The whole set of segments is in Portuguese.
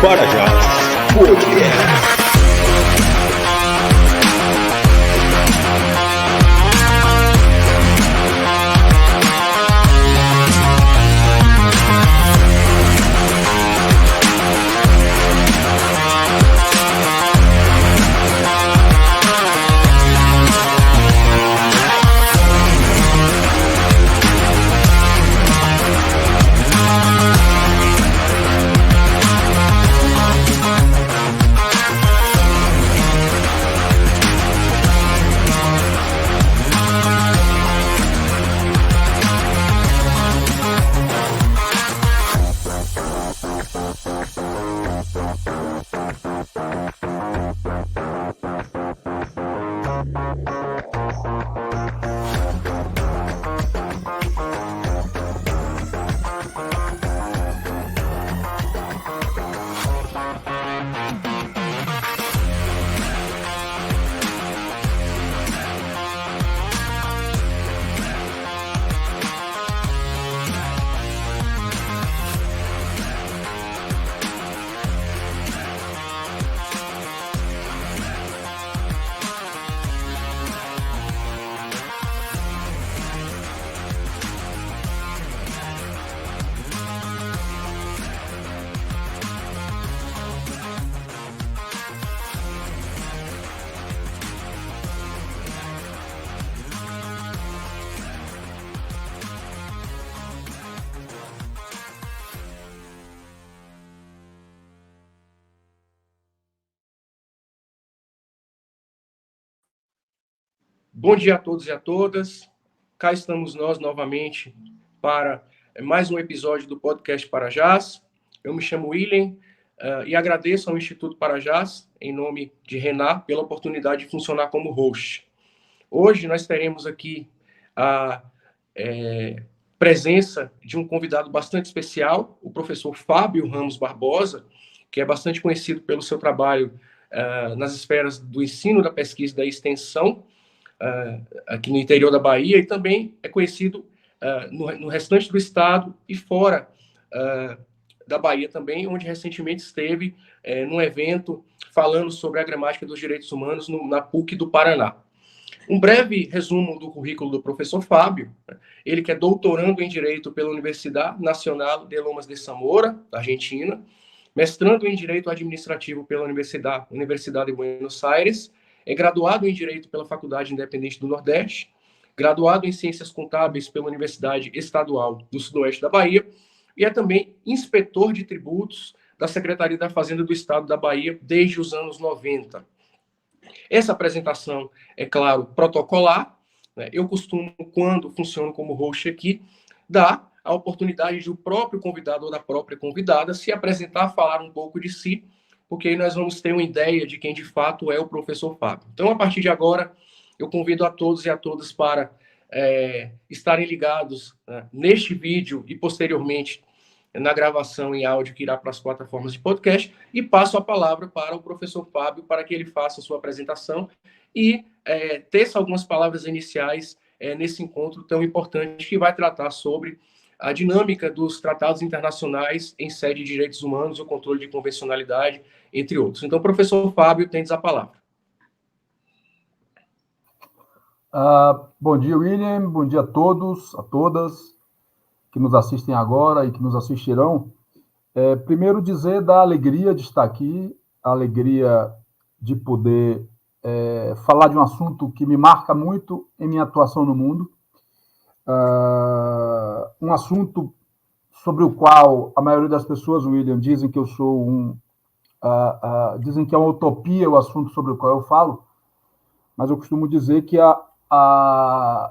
para já. Podcast. Bom dia a todos e a todas. Cá estamos nós novamente para mais um episódio do podcast Parajás. Eu me chamo William e agradeço ao Instituto Parajás, em nome de Renan, pela oportunidade de funcionar como host. Hoje nós teremos aqui a presença de um convidado bastante especial, o professor Fábio Ramos Barbosa, que é bastante conhecido pelo seu trabalho nas esferas do ensino, da pesquisa e da extensão, aqui no interior da Bahia, e também é conhecido no restante do estado e fora da Bahia também, onde recentemente esteve num evento falando sobre a gramática dos direitos humanos na PUC do Paraná. Um breve resumo do currículo do professor Fábio. Ele que é doutorando em Direito pela Universidade Nacional de Lomas de Zamora, da Argentina, mestrando em Direito Administrativo pela Universidade de Buenos Aires, é graduado em Direito pela Faculdade Independente do Nordeste, graduado em Ciências Contábeis pela Universidade Estadual do Sudoeste da Bahia e é também inspetor de tributos da Secretaria da Fazenda do Estado da Bahia desde os anos 90. Essa apresentação é, claro, protocolar, né? Eu costumo, quando funciono como host aqui, dar a oportunidade do próprio convidado ou da própria convidada se apresentar, falar um pouco de si, porque aí nós vamos ter uma ideia de quem de fato é o professor Fábio. Então, a partir de agora, eu convido a todos e a todas para estarem ligados neste vídeo e posteriormente na gravação em áudio que irá para as plataformas de podcast e passo a palavra para o professor Fábio para que ele faça a sua apresentação e teça algumas palavras iniciais nesse encontro tão importante que vai tratar sobre a dinâmica dos tratados internacionais em sede de direitos humanos, o controle de convencionalidade, entre outros. Então, professor Fábio, tens a palavra. Bom dia, William. Bom dia a todos, a todas que nos assistem agora e que nos assistirão. Primeiro, dizer da alegria de estar aqui, a alegria de poder falar de um assunto que me marca muito em minha atuação no mundo. Um assunto sobre o qual a maioria das pessoas, William, dizem que eu sou dizem que é uma utopia o assunto sobre o qual eu falo, mas eu costumo dizer que a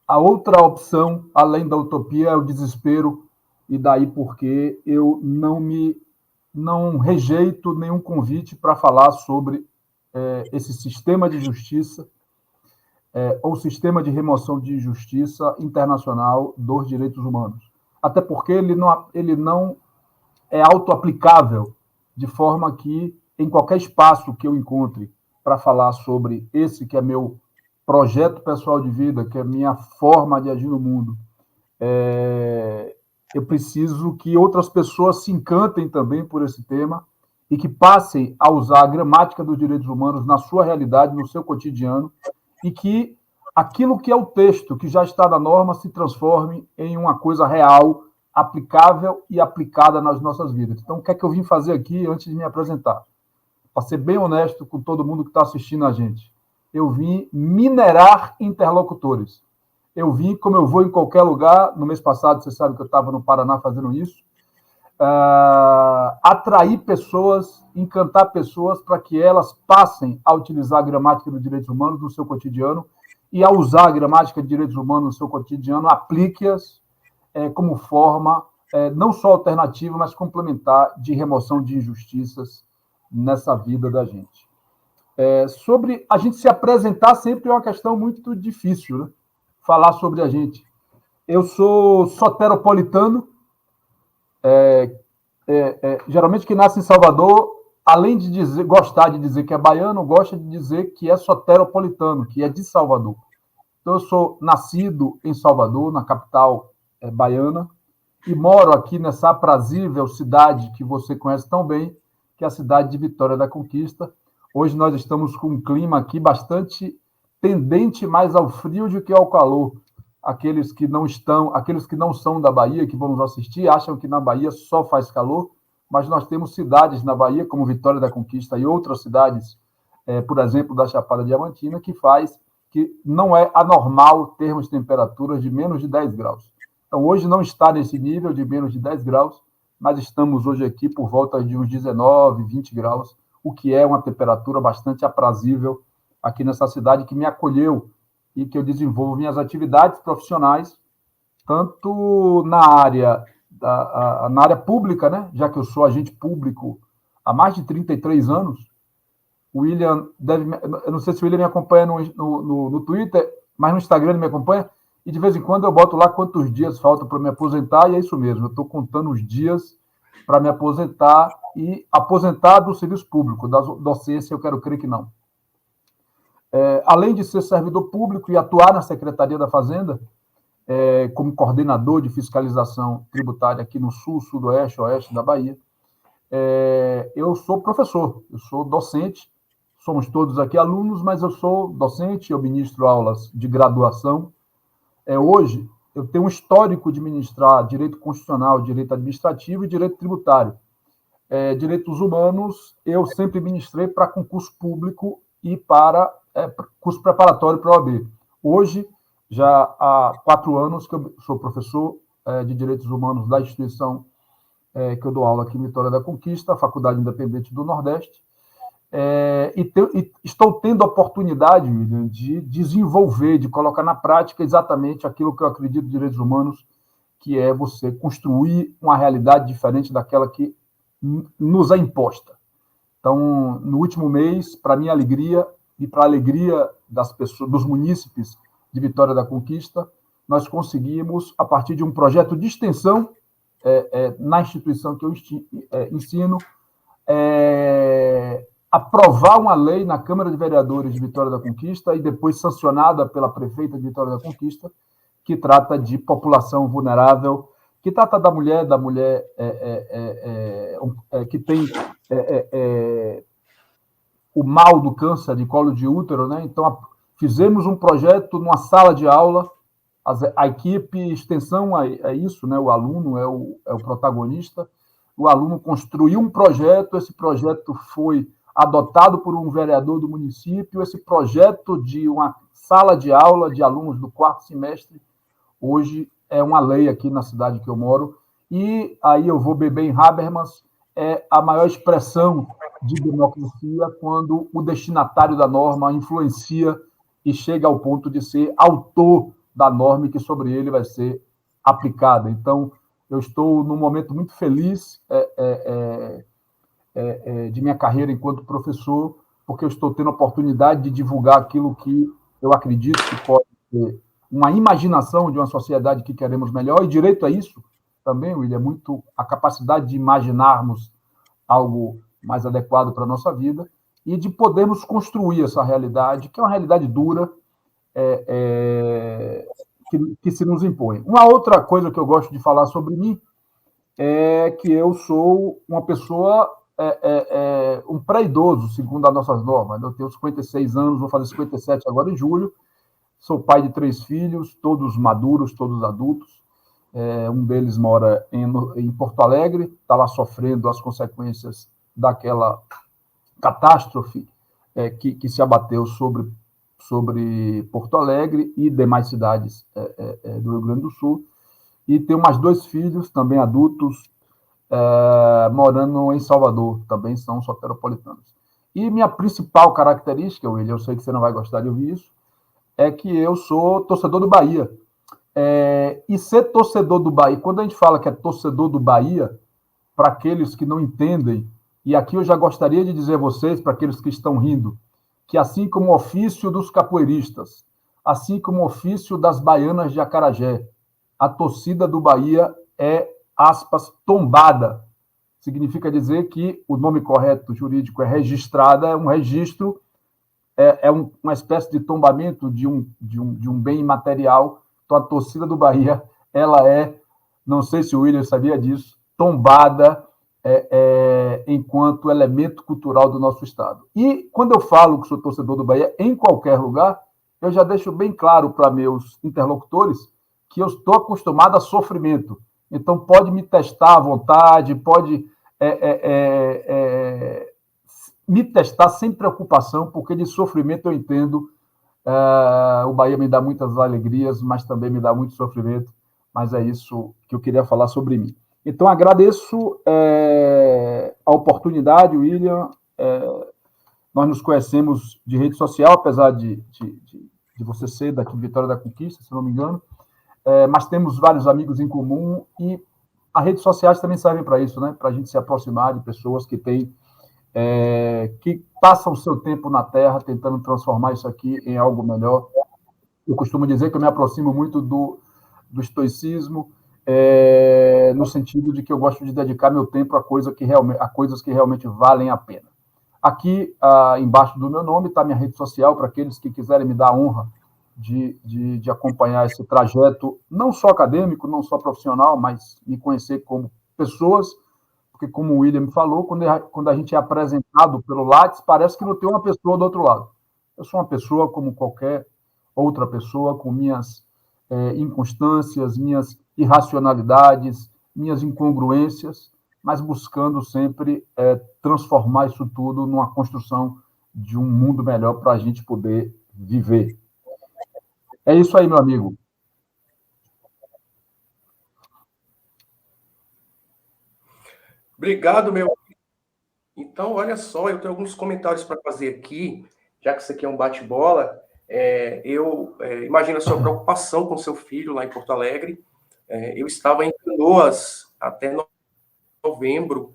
outra opção, além da utopia, é o desespero, e daí porque eu não rejeito nenhum convite para falar sobre esse sistema de justiça, ou sistema de remoção de injustiça internacional dos direitos humanos. Até porque ele não é autoaplicável, de forma que, em qualquer espaço que eu encontre para falar sobre esse que é meu projeto pessoal de vida, que é minha forma de agir no mundo, eu preciso que outras pessoas se encantem também por esse tema e que passem a usar a gramática dos direitos humanos na sua realidade, no seu cotidiano, e que aquilo que é o texto, que já está na norma, se transforme em uma coisa real, aplicável e aplicada nas nossas vidas. Então, o que é que eu vim fazer aqui antes de me apresentar? Para ser bem honesto com todo mundo que está assistindo a gente, eu vim minerar interlocutores. Eu vim, como eu vou em qualquer lugar, no mês passado, você sabe que eu estava no Paraná fazendo isso, atrair pessoas, encantar pessoas para que elas passem a utilizar a gramática dos direitos humanos no seu cotidiano e, ao usar a gramática de direitos humanos no seu cotidiano, aplique-as como forma não só alternativa, mas complementar de remoção de injustiças nessa vida da gente. Sobre a gente se apresentar sempre é uma questão muito difícil, né? Falar sobre a gente. Eu sou soteropolitano, geralmente quem nasce em Salvador, além de gostar de dizer que é baiano, gosta de dizer que é soteropolitano, que é de Salvador. Então, eu sou nascido em Salvador, na capital baiana, e moro aqui nessa aprazível cidade que você conhece tão bem, que é a cidade de Vitória da Conquista. Hoje nós estamos com um clima aqui bastante tendente mais ao frio do que ao calor. Aqueles que não são da Bahia, que vão nos assistir, acham que na Bahia só faz calor, mas nós temos cidades na Bahia, como Vitória da Conquista e outras cidades, por exemplo, da Chapada Diamantina, que não é anormal termos temperaturas de menos de 10 graus. Então, hoje não está nesse nível de menos de 10 graus, mas estamos hoje aqui por volta de uns 19, 20 graus, o que é uma temperatura bastante aprazível aqui nessa cidade que me acolheu e que eu desenvolvo minhas atividades profissionais, tanto na área pública, né? Já que eu sou agente público há mais de 33 anos. O William eu não sei se o William me acompanha no Twitter, mas no Instagram ele me acompanha, e de vez em quando eu boto lá quantos dias faltam para me aposentar, e é isso mesmo, eu estou contando os dias para me aposentar e aposentar do serviço público, da docência, eu quero crer que não. Além de ser servidor público e atuar na Secretaria da Fazenda, como coordenador de fiscalização tributária aqui no sul, sudoeste, oeste da Bahia, eu sou professor, eu sou docente, somos todos aqui alunos, mas eu sou docente, eu ministro aulas de graduação. Hoje, eu tenho um histórico de ministrar direito constitucional, direito administrativo e direito tributário. Direitos humanos, eu sempre ministrei para concurso público e para curso preparatório para a OAB. Hoje, já há 4 anos que eu sou professor de Direitos Humanos da instituição que eu dou aula aqui em Vitória da Conquista, a Faculdade Independente do Nordeste, e estou tendo a oportunidade, William, de desenvolver, de colocar na prática exatamente aquilo que eu acredito em direitos humanos, que é você construir uma realidade diferente daquela que nos é imposta. Então, no último mês, para minha alegria e para a alegria das pessoas, dos munícipes de Vitória da Conquista, nós conseguimos, a partir de um projeto de extensão na instituição que eu ensino, aprovar uma lei na Câmara de Vereadores de Vitória da Conquista e depois sancionada pela prefeita de Vitória da Conquista, que trata de população vulnerável, que trata da mulher que tem o mal do câncer de colo de útero, né? Então, fizemos um projeto numa sala de aula, a equipe, extensão é isso, né? O aluno é o protagonista, o aluno construiu um projeto, esse projeto foi adotado por um vereador do município, esse projeto de uma sala de aula de alunos do 4º semestre, hoje é uma lei aqui na cidade que eu moro, e aí eu vou beber em Habermas, é a maior expressão de democracia quando o destinatário da norma influencia e chega ao ponto de ser autor da norma e que sobre ele vai ser aplicada. Então, eu estou num momento muito feliz de minha carreira enquanto professor, porque eu estou tendo a oportunidade de divulgar aquilo que eu acredito que pode ser uma imaginação de uma sociedade que queremos melhor, e direito a isso também, William, é muito a capacidade de imaginarmos algo mais adequado para a nossa vida e de podermos construir essa realidade, que é uma realidade dura, que se nos impõe. Uma outra coisa que eu gosto de falar sobre mim é que eu sou uma pessoa, um pré-idoso, segundo as nossas normas. Eu tenho 56 anos, vou fazer 57 agora em julho. Sou pai de 3 filhos, todos maduros, todos adultos. Um deles mora em Porto Alegre, está lá sofrendo as consequências daquela catástrofe que se abateu sobre Porto Alegre e demais cidades do Rio Grande do Sul. E tenho mais 2 filhos, também adultos, morando em Salvador, também são soteropolitanos. E minha principal característica, William, eu sei que você não vai gostar de ouvir isso, é que eu sou torcedor do Bahia. E ser torcedor do Bahia, quando a gente fala que é torcedor do Bahia, para aqueles que não entendem, e aqui eu já gostaria de dizer a vocês, para aqueles que estão rindo, que assim como o ofício dos capoeiristas, assim como o ofício das baianas de Acarajé, a torcida do Bahia é, aspas, tombada. Significa dizer que o nome correto jurídico é registrada, é um registro, uma espécie de tombamento de um bem imaterial. Então, a torcida do Bahia, ela não sei se o William sabia disso, tombada enquanto elemento cultural do nosso Estado. E quando eu falo que sou torcedor do Bahia, em qualquer lugar, eu já deixo bem claro para meus interlocutores que eu estou acostumado a sofrimento. Então, pode me testar à vontade, pode me testar sem preocupação, porque de sofrimento eu entendo. O Bahia me dá muitas alegrias, mas também me dá muito sofrimento. Mas é isso que eu queria falar sobre mim. Então, agradeço a oportunidade, William. Nós nos conhecemos de rede social, apesar de você ser daqui de Vitória da Conquista, se não me engano. Mas temos vários amigos em comum e as redes sociais também servem para isso, né? Para a gente se aproximar de pessoas que passam o seu tempo na Terra tentando transformar isso aqui em algo melhor. Eu costumo dizer que eu me aproximo muito do estoicismo, no sentido de que eu gosto de dedicar meu tempo a coisas que realmente valem a pena. Aqui, embaixo do meu nome, está minha rede social, para aqueles que quiserem me dar a honra de acompanhar esse trajeto, não só acadêmico, não só profissional, mas me conhecer como pessoas, porque, como o William falou, quando a gente é apresentado pelo Lattes, parece que não tem uma pessoa do outro lado. Eu sou uma pessoa como qualquer outra pessoa, com minhas inconstâncias, minhas irracionalidades, minhas incongruências, mas buscando sempre transformar isso tudo numa construção de um mundo melhor para a gente poder viver. É isso aí, meu amigo. Obrigado, meu. Então, olha só, eu tenho alguns comentários para fazer aqui, já que isso aqui é um bate-bola. Eu imagino a sua preocupação com seu filho lá em Porto Alegre. Eu estava em Canoas até novembro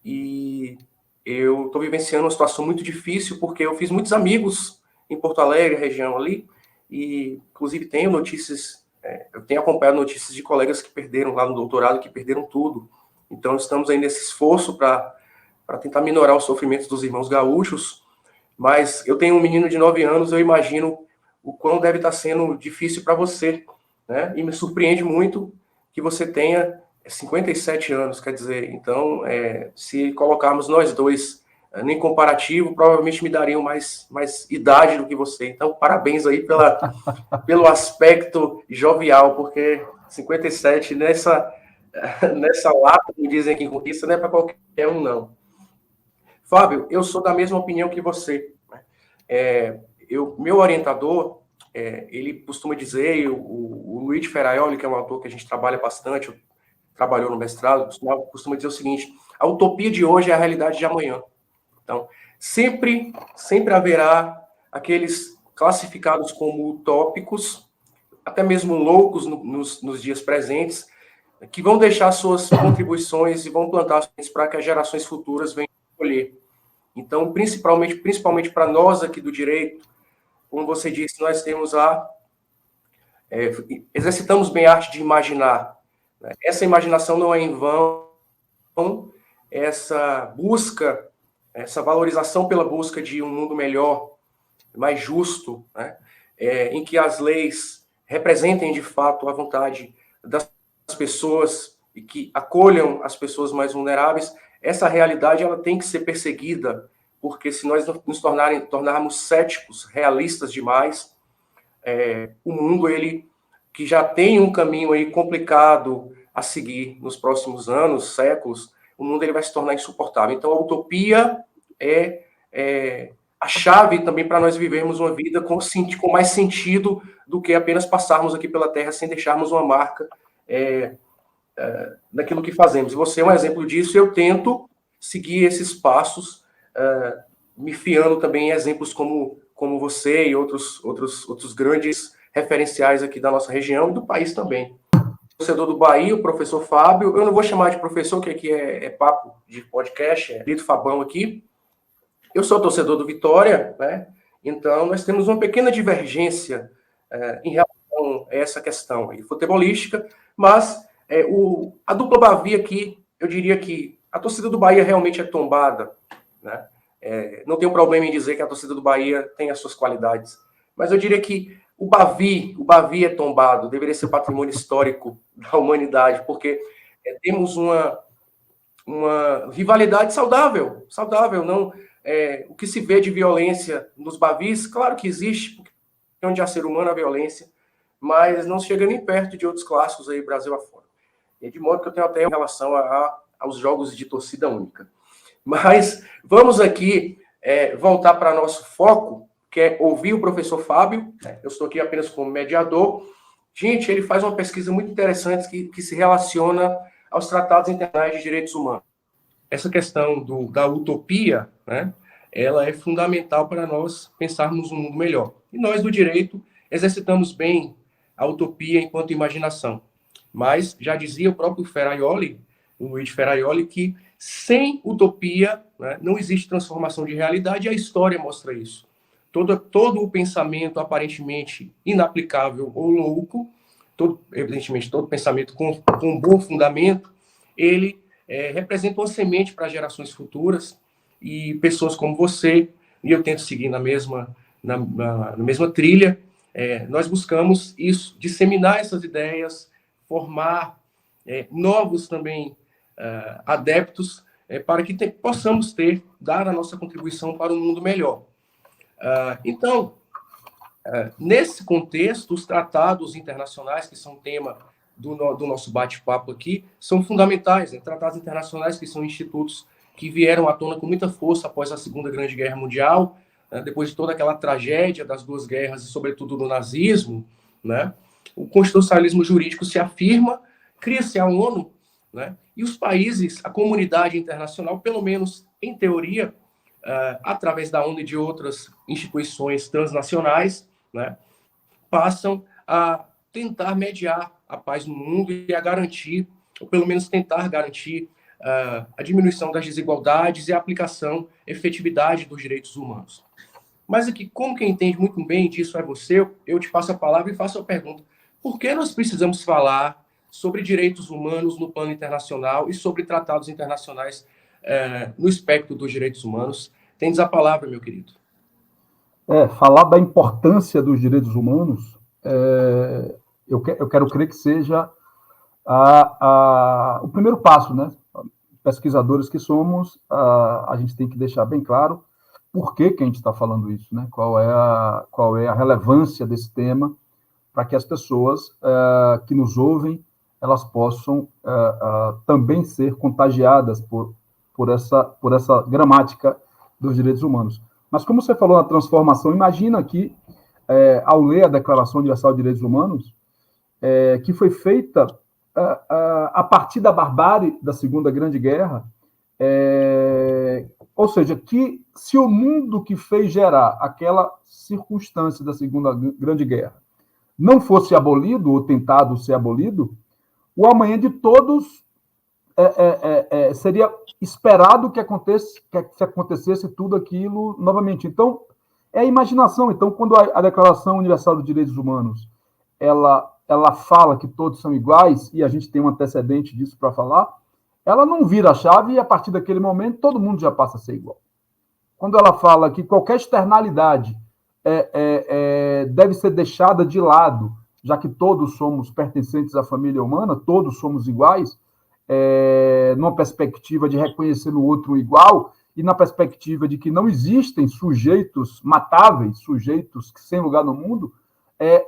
e eu estou vivenciando uma situação muito difícil porque eu fiz muitos amigos em Porto Alegre, região ali, e inclusive tenho notícias, eu tenho acompanhado notícias de colegas que perderam lá no doutorado, que perderam tudo. Então, estamos aí nesse esforço para tentar minorar os sofrimentos dos irmãos gaúchos, mas eu tenho um menino de 9 anos, eu imagino o quão deve estar sendo difícil para você, né? E me surpreende muito que você tenha 57 anos, quer dizer, então, se colocarmos nós dois em comparativo, provavelmente me dariam mais idade do que você. Então, parabéns aí pelo aspecto jovial, porque 57 nessa lata, que dizem aqui em Conquista, não é para qualquer um, não. Fábio, eu sou da mesma opinião que você. Meu orientador, ele costuma dizer, o Luigi Ferraioli, que é um autor que a gente trabalha bastante, trabalhou no mestrado, costuma dizer o seguinte: a utopia de hoje é a realidade de amanhã. Então, sempre haverá aqueles classificados como utópicos, até mesmo loucos nos dias presentes, que vão deixar suas contribuições e vão plantar sementes para que as gerações futuras venham colher. Então, principalmente para nós aqui do direito, como você disse, nós temos exercitamos bem a arte de imaginar. Né? Essa imaginação não é em vão, essa busca, essa valorização pela busca de um mundo melhor, mais justo, né? Em que as leis representem de fato a vontade das pessoas e que acolham as pessoas mais vulneráveis, essa realidade ela tem que ser perseguida, porque se nós nos tornarmos céticos, realistas demais, o mundo, ele que já tem um caminho aí complicado a seguir nos próximos anos, séculos, o mundo ele vai se tornar insuportável. Então, a utopia é a chave também para nós vivermos uma vida com mais sentido do que apenas passarmos aqui pela Terra sem deixarmos uma marca daquilo que fazemos. E você é um exemplo disso, e eu tento seguir esses passos, me fiando também em exemplos como você e outros grandes referenciais aqui da nossa região e do país também. Torcedor do Bahia, o professor Fábio, eu não vou chamar de professor, que aqui é papo de podcast, é Lito Fabão aqui. Eu sou torcedor do Vitória, né? Então nós temos uma pequena divergência em relação a essa questão aí, futebolística, mas a dupla Bavi aqui, eu diria que a torcida do Bahia realmente é tombada, né? Não tenho problema em dizer que a torcida do Bahia tem as suas qualidades, mas eu diria que o Bavi é tombado, deveria ser patrimônio histórico da humanidade, porque temos uma rivalidade saudável, não o que se vê de violência nos Bavis, claro que existe, porque onde há ser humano a violência, mas não chega nem perto de outros clássicos aí Brasil afora. E de modo que eu tenho até em relação aos jogos de torcida única. Mas vamos aqui voltar para nosso foco, que é ouvir o professor Fábio. Eu estou aqui apenas como mediador. Gente, ele faz uma pesquisa muito interessante que se relaciona aos tratados internacionais de direitos humanos. Essa questão da utopia, né, ela é fundamental para nós pensarmos um mundo melhor. E nós, do direito, exercitamos bem a utopia enquanto imaginação. Mas já dizia o próprio Ferraioli, o Luiz Ferraioli, que sem utopia, né, não existe transformação de realidade, e a história mostra isso. Todo o pensamento aparentemente inaplicável ou louco, evidentemente todo pensamento com bom fundamento, ele representa uma semente para gerações futuras, e pessoas como você, e eu tento seguir na mesma trilha, nós buscamos isso, disseminar essas ideias, formar novos também adeptos, para que possamos dar a nossa contribuição para um mundo melhor. Então, nesse contexto, os tratados internacionais, que são tema do nosso bate-papo aqui, são fundamentais, né? Tratados internacionais que são institutos que vieram à tona com muita força após a Segunda Grande Guerra Mundial, né? Depois de toda aquela tragédia das duas guerras e, sobretudo, do nazismo, né? O constitucionalismo jurídico se afirma, cria-se a ONU, né? E os países, a comunidade internacional, pelo menos em teoria, através da ONU e de outras instituições transnacionais, né, passam a tentar mediar a paz no mundo e a garantir, ou pelo menos tentar garantir, a diminuição das desigualdades e a aplicação, efetividade dos direitos humanos. Mas aqui, como quem entende muito bem disso é você, eu te passo a palavra e faço a pergunta: por que nós precisamos falar sobre direitos humanos no plano internacional e sobre tratados internacionais no espectro dos direitos humanos? Tens a palavra, meu querido. Falar da importância dos direitos humanos, eu quero crer que seja o primeiro passo, né? Pesquisadores que somos, a gente tem que deixar bem claro por que a gente está falando isso, né? Qual é a relevância desse tema, para que as pessoas que nos ouvem, elas possam também ser contagiadas por essa gramática dos direitos humanos. Mas como você falou na transformação, imagina que, ao ler a Declaração Universal de Direitos Humanos, que foi feita a partir da barbárie da Segunda Grande Guerra, ou seja, que se o mundo que fez gerar aquela circunstância da Segunda Grande Guerra não fosse abolido, ou tentado ser abolido, o amanhã de todos seria esperado que acontecesse tudo aquilo novamente. Então, é a imaginação. Então, quando a Declaração Universal dos Direitos Humanos ela fala que todos são iguais, e a gente tem um antecedente disso para falar, ela não vira a chave e, a partir daquele momento, todo mundo já passa a ser igual. Quando ela fala que qualquer externalidade deve ser deixada de lado, já que todos somos pertencentes à família humana, todos somos iguais, numa perspectiva de reconhecer no outro o igual e na perspectiva de que não existem sujeitos matáveis, sujeitos sem lugar no mundo,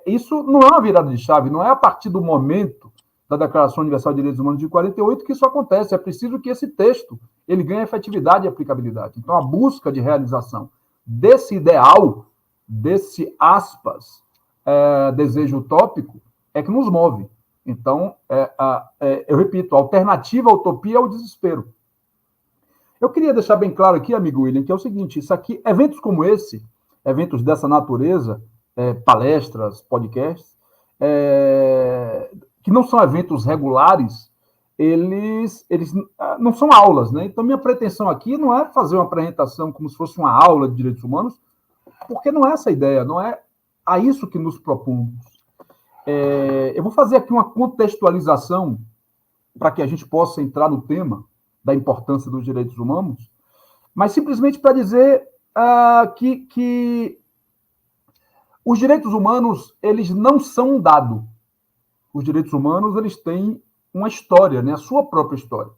isso não é uma virada de chave, não é a partir do momento da Declaração Universal de Direitos Humanos de 48 que isso acontece. É preciso que esse texto ele ganhe efetividade e aplicabilidade. Então, a busca de realização desse ideal, desse aspas, desejo utópico, é que nos move. Então, eu repito, a alternativa à utopia é o desespero. Eu queria deixar bem claro aqui, amigo William, que é o seguinte, isso aqui, eventos como esse, eventos dessa natureza, palestras, podcasts, que não são eventos regulares, eles não são aulas, né? Então, minha pretensão aqui não é fazer uma apresentação como se fosse uma aula de direitos humanos, porque não é essa a ideia, não é a isso que nos propomos. Eu vou fazer aqui uma contextualização para que a gente possa entrar no tema da importância dos direitos humanos, mas simplesmente para dizer que os direitos humanos, eles não são um dado. Os direitos humanos, eles têm uma história, né? A sua própria história.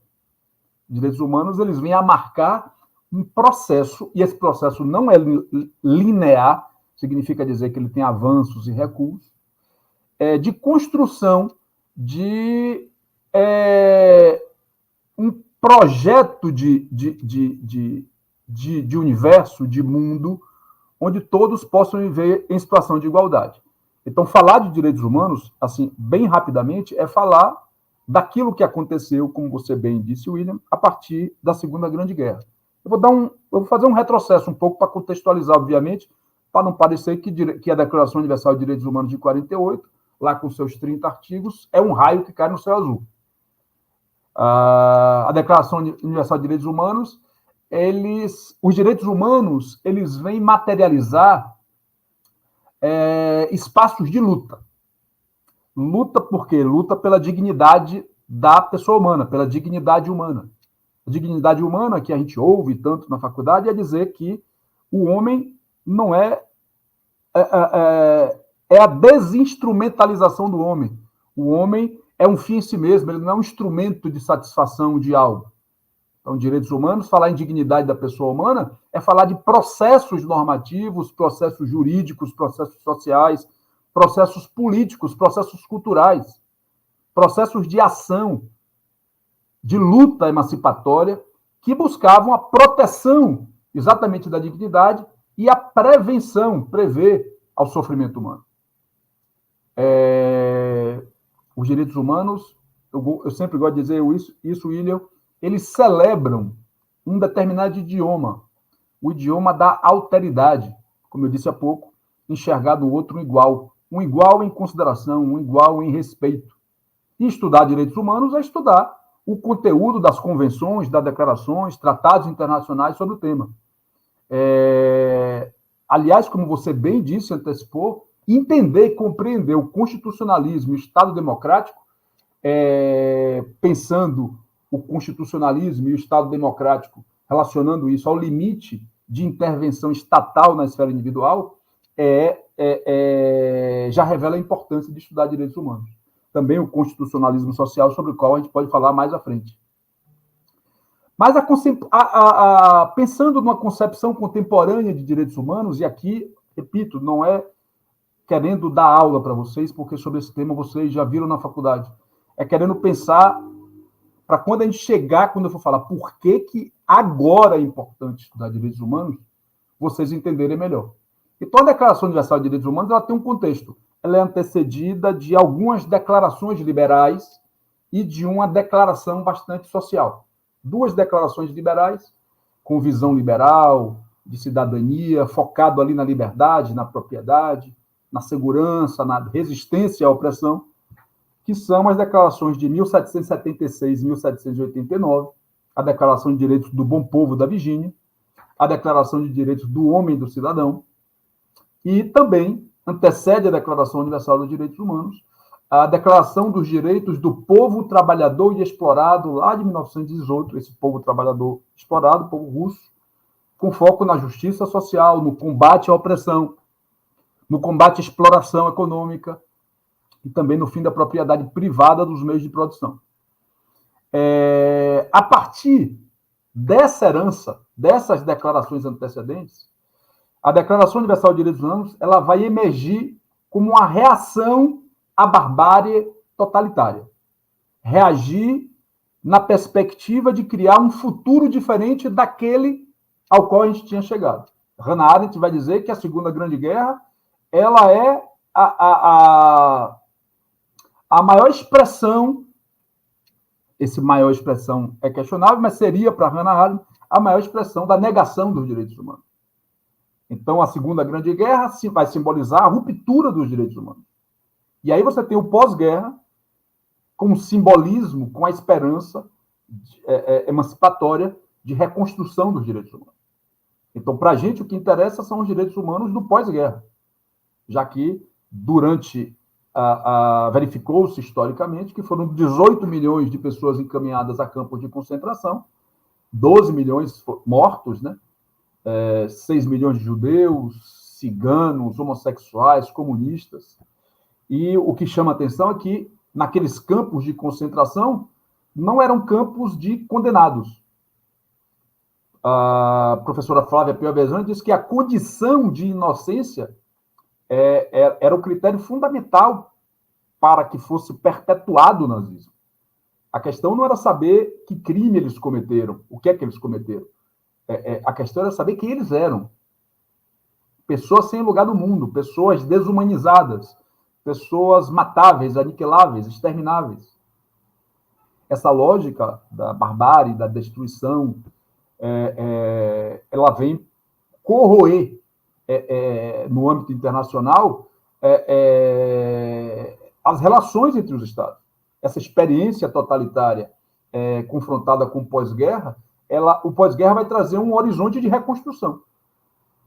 Os direitos humanos, eles vêm a marcar um processo, e esse processo não é linear, significa dizer que ele tem avanços e recuos, de construção de um projeto de universo, de mundo, onde todos possam viver em situação de igualdade. Então, falar de direitos humanos, assim, bem rapidamente, é falar daquilo que aconteceu, como você bem disse, William, a partir da Segunda Grande Guerra. Eu vou fazer um retrocesso um pouco para contextualizar, obviamente, para não parecer que a Declaração Universal de Direitos Humanos de 48, lá com seus 30 artigos, é um raio que cai no céu azul. A Declaração Universal de Direitos Humanos, os direitos humanos, eles vêm materializar espaços de luta. Luta por quê? Luta pela dignidade da pessoa humana, pela dignidade humana. A dignidade humana, que a gente ouve tanto na faculdade, é dizer que o homem não é a desinstrumentalização do homem. O homem é um fim em si mesmo, ele não é um instrumento de satisfação de algo. Então, direitos humanos, falar em dignidade da pessoa humana é falar de processos normativos, processos jurídicos, processos sociais, processos políticos, processos culturais, processos de ação, de luta emancipatória, que buscavam a proteção exatamente da dignidade e a prevenção, prever ao sofrimento humano. Os direitos humanos, eu sempre gosto de dizer isso, William, eles celebram um determinado idioma, o idioma da alteridade, como eu disse há pouco, enxergar no outro um igual em consideração, um igual em respeito. E estudar direitos humanos é estudar o conteúdo das convenções, das declarações, tratados internacionais sobre o tema. Aliás, como você bem disse, antecipou, entender e compreender o constitucionalismo e o Estado democrático, pensando o constitucionalismo e o Estado democrático, relacionando isso ao limite de intervenção estatal na esfera individual, já revela a importância de estudar direitos humanos. Também o constitucionalismo social, sobre o qual a gente pode falar mais à frente. Mas pensando numa concepção contemporânea de direitos humanos, e aqui, repito, não é querendo dar aula para vocês, porque sobre esse tema vocês já viram na faculdade, é querendo pensar para quando a gente chegar, quando eu for falar por que agora é importante estudar direitos humanos, vocês entenderem melhor. Então, a Declaração Universal de Direitos Humanos ela tem um contexto. Ela é antecedida de algumas declarações liberais e de uma declaração bastante social. 2 declarações liberais, com visão liberal, de cidadania, focado ali na liberdade, na propriedade, na segurança, na resistência à opressão, que são as declarações de 1776 e 1789, a Declaração de Direitos do Bom Povo da Virgínia, a Declaração de Direitos do Homem e do Cidadão, e também antecede a Declaração Universal dos Direitos Humanos, a Declaração dos Direitos do Povo Trabalhador e Explorado, lá de 1918, esse povo trabalhador explorado, povo russo, com foco na justiça social, no combate à opressão, no combate à exploração econômica e também no fim da propriedade privada dos meios de produção. A partir dessa herança, dessas declarações antecedentes, a Declaração Universal de Direitos Humanos ela vai emergir como uma reação à barbárie totalitária. Reagir na perspectiva de criar um futuro diferente daquele ao qual a gente tinha chegado. Hannah Arendt vai dizer que a Segunda Grande Guerra ela é a maior expressão, esse maior expressão é questionável, mas seria para Hannah Arendt a maior expressão da negação dos direitos humanos. Então, a Segunda Grande Guerra vai simbolizar a ruptura dos direitos humanos. E aí você tem o pós-guerra com o simbolismo, com a esperança emancipatória de reconstrução dos direitos humanos. Então, para a gente, o que interessa são os direitos humanos do pós-guerra, já que durante verificou-se historicamente que foram 18 milhões de pessoas encaminhadas a campos de concentração, 12 milhões mortos, né? 6 milhões de judeus, ciganos, homossexuais, comunistas. E o que chama atenção é que, naqueles campos de concentração, não eram campos de condenados. A professora Flávia Piovesan diz que a condição de inocência era o critério fundamental para que fosse perpetuado o nazismo. A questão não era saber que crime eles cometeram, o que é que eles cometeram. A questão era saber quem eles eram. Pessoas sem lugar no mundo, pessoas desumanizadas, pessoas matáveis, aniquiláveis, extermináveis. Essa lógica da barbárie, da destruição, ela vem corroer no âmbito internacional as relações entre os Estados. Essa experiência totalitária confrontada com o pós-guerra, o pós-guerra vai trazer um horizonte de reconstrução,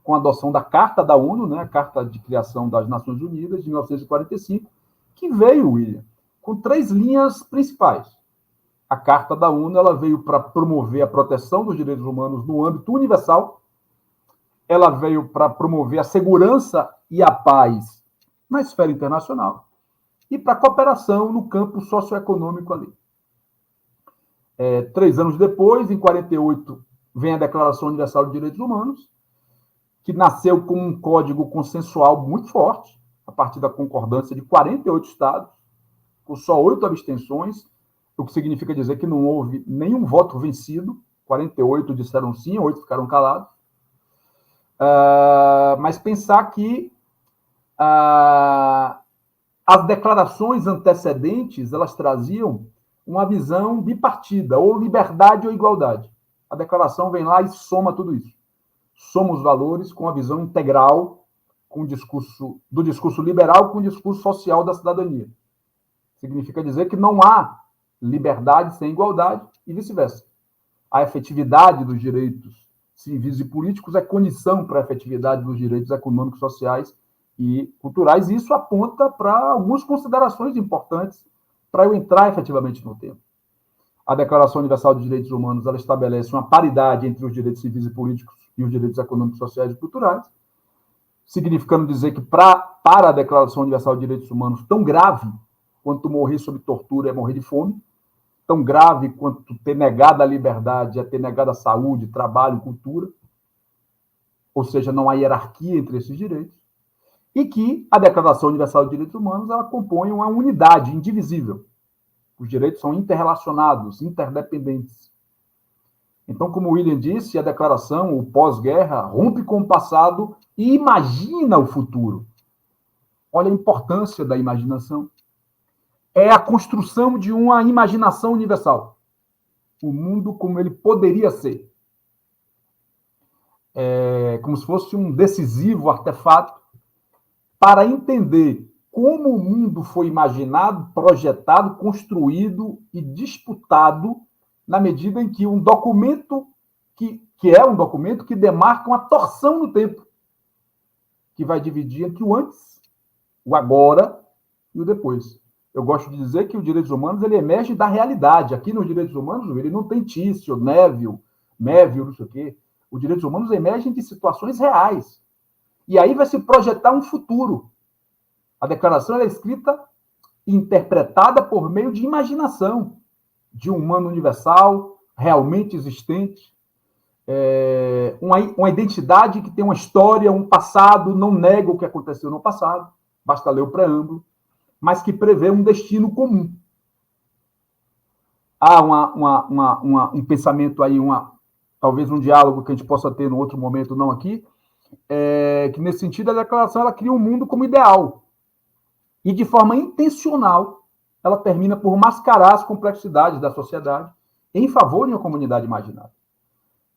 com a adoção da Carta da ONU, né, a Carta de Criação das Nações Unidas, de 1945, que veio, William, com 3 linhas principais. A Carta da ONU ela veio para promover a proteção dos direitos humanos no âmbito universal, ela veio para promover a segurança e a paz na esfera internacional e para a cooperação no campo socioeconômico ali. 3 anos depois, em 48, vem a Declaração Universal de Direitos Humanos, que nasceu com um código consensual muito forte, a partir da concordância de 48 estados, com só 8 abstenções, o que significa dizer que não houve nenhum voto vencido, 48 disseram sim, 8 ficaram calados. Mas pensar que as declarações antecedentes, elas traziam uma visão bipartida, ou liberdade ou igualdade. A declaração vem lá e soma tudo isso. Soma os valores com a visão integral, com o discurso liberal com o discurso social da cidadania. Significa dizer que não há liberdade sem igualdade e vice-versa. A efetividade dos direitos civis e políticos é condição para a efetividade dos direitos econômicos, sociais e culturais, e isso aponta para algumas considerações importantes para eu entrar efetivamente no tema. A Declaração Universal de Direitos Humanos ela estabelece uma paridade entre os direitos civis e políticos e os direitos econômicos, sociais e culturais, significando dizer que para a Declaração Universal de Direitos Humanos, tão grave quanto morrer sob tortura é morrer de fome, tão grave quanto ter negado a liberdade é ter negado a saúde, trabalho, cultura, ou seja, não há hierarquia entre esses direitos, e que a Declaração Universal de Direitos Humanos ela compõe uma unidade indivisível. Os direitos são interrelacionados, interdependentes. Então, como o William disse, a declaração, o pós-guerra, rompe com o passado e imagina o futuro. Olha a importância da imaginação. É a construção de uma imaginação universal. O mundo como ele poderia ser. Como se fosse um decisivo artefato para entender como o mundo foi imaginado, projetado, construído e disputado na medida em que um documento que é um documento que demarca uma torção no tempo, que vai dividir entre o antes, o agora e o depois. Eu gosto de dizer que os direitos humanos ele emerge da realidade. Aqui nos direitos humanos ele não tem Tício, Neville, não sei o quê. Os direitos humanos emergem de situações reais. E aí vai se projetar um futuro. A declaração é escrita e interpretada por meio de imaginação, de um humano universal, realmente existente, uma identidade que tem uma história, um passado, não nega o que aconteceu no passado, basta ler o preâmbulo, mas que prevê um destino comum. Há um pensamento aí, talvez um diálogo que a gente possa ter no outro momento, não aqui, que nesse sentido a declaração ela cria um mundo como ideal. E de forma intencional, ela termina por mascarar as complexidades da sociedade em favor de uma comunidade imaginária.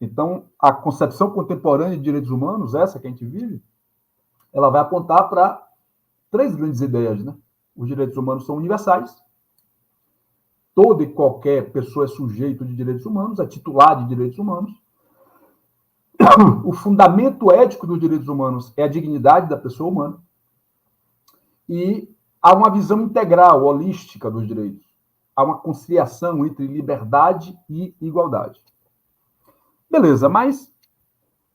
Então, a concepção contemporânea de direitos humanos, essa que a gente vive, ela vai apontar para 3 grandes ideias, né? Os direitos humanos são universais. Toda e qualquer pessoa é sujeito de direitos humanos, é titular de direitos humanos. O fundamento ético dos direitos humanos é a dignidade da pessoa humana. E há uma visão integral, holística dos direitos. Há uma conciliação entre liberdade e igualdade. Beleza, mas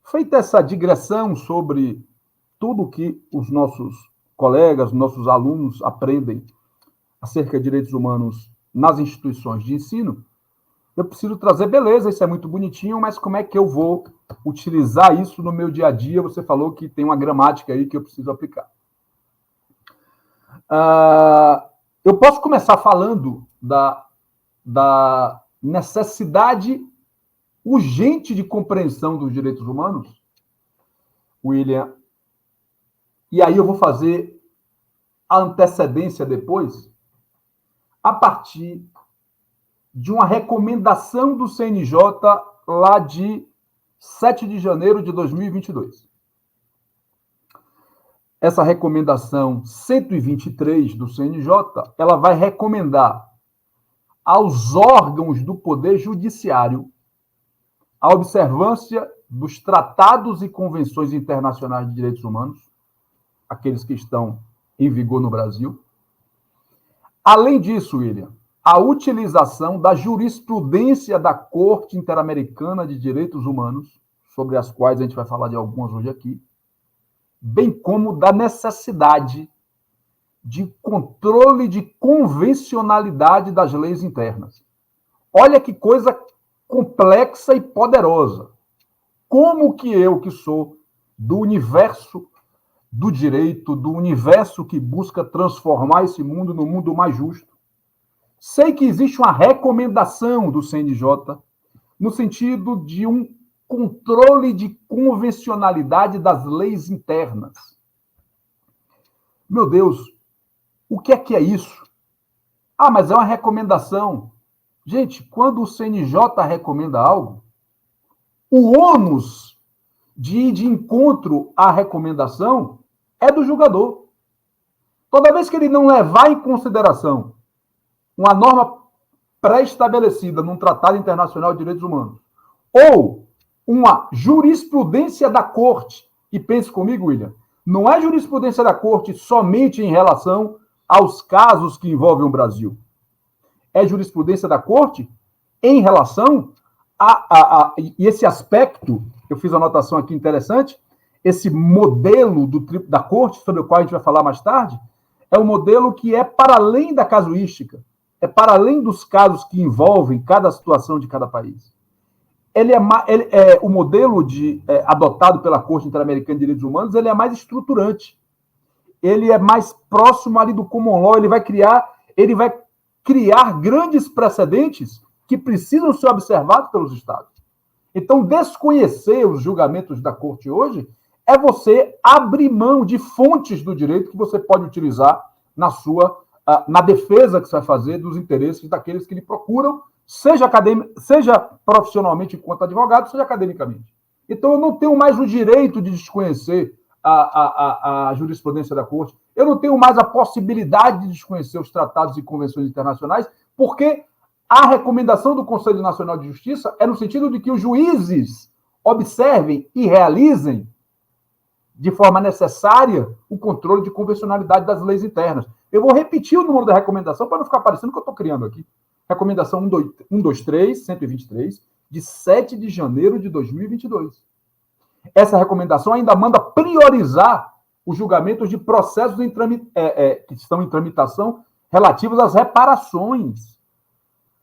feita essa digressão sobre tudo que os nossos colegas, nossos alunos aprendem acerca de direitos humanos nas instituições de ensino, eu preciso trazer, beleza, isso é muito bonitinho, mas como é que eu vou utilizar isso no meu dia a dia? Você falou que tem uma gramática aí que eu preciso aplicar. Eu posso começar falando da necessidade urgente de compreensão dos direitos humanos, William, e aí eu vou fazer a antecedência depois, a partir de uma recomendação do CNJ lá de 7 de janeiro de 2022. Essa recomendação 123 do CNJ, ela vai recomendar aos órgãos do Poder Judiciário a observância dos tratados e convenções internacionais de direitos humanos, aqueles que estão em vigor no Brasil. Além disso, William, a utilização da jurisprudência da Corte Interamericana de Direitos Humanos, sobre as quais a gente vai falar de algumas hoje aqui, bem como da necessidade de controle de convencionalidade das leis internas. Olha que coisa complexa e poderosa. Como que eu, que sou do universo do direito, do universo que busca transformar esse mundo num mundo mais justo, sei que existe uma recomendação do CNJ no sentido de um controle de convencionalidade das leis internas. Meu Deus, o que é isso? Ah, mas é uma recomendação. Gente, quando o CNJ recomenda algo, o ônus de ir de encontro à recomendação é do julgador. Toda vez que ele não levar em consideração uma norma pré-estabelecida num Tratado Internacional de Direitos Humanos, ou uma jurisprudência da Corte, e pense comigo, William, não é jurisprudência da Corte somente em relação aos casos que envolvem o Brasil. É jurisprudência da Corte em relação e esse aspecto, eu fiz uma anotação aqui interessante, esse modelo da Corte, sobre o qual a gente vai falar mais tarde, é um modelo que é para além da casuística, é para além dos casos que envolvem cada situação de cada país. O modelo adotado pela Corte Interamericana de Direitos Humanos, ele é mais estruturante, ele é mais próximo ali do common law, ele vai criar grandes precedentes que precisam ser observados pelos Estados. Então, desconhecer os julgamentos da Corte hoje é você abrir mão de fontes do direito que você pode utilizar na defesa que você vai fazer dos interesses daqueles que lhe procuram, seja profissionalmente enquanto advogado, seja academicamente. Então, eu não tenho mais o direito de desconhecer a jurisprudência da Corte, eu não tenho mais a possibilidade de desconhecer os tratados e convenções internacionais, porque a recomendação do Conselho Nacional de Justiça é no sentido de que os juízes observem e realizem de forma necessária o controle de convencionalidade das leis internas. Eu vou repetir o número da recomendação para não ficar parecendo que eu estou criando aqui. Recomendação 123, de 7 de janeiro de 2022. Essa recomendação ainda manda priorizar os julgamentos de processos que estão em tramitação relativos às reparações.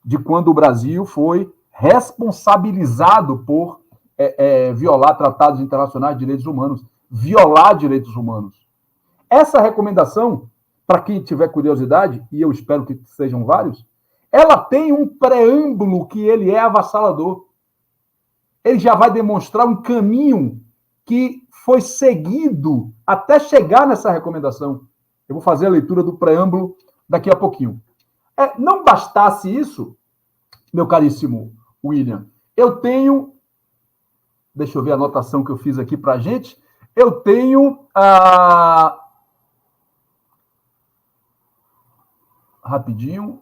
de quando o Brasil foi responsabilizado por violar tratados internacionais de direitos humanos, violar direitos humanos. Essa recomendação, para quem tiver curiosidade, e eu espero que sejam vários, ela tem um preâmbulo que ele é avassalador. Ele já vai demonstrar um caminho que foi seguido até chegar nessa recomendação. Eu vou fazer a leitura do preâmbulo daqui a pouquinho. Não bastasse isso, meu caríssimo William, eu tenho... Deixa eu ver a anotação que eu fiz aqui para a gente. Eu tenho... Rapidinho.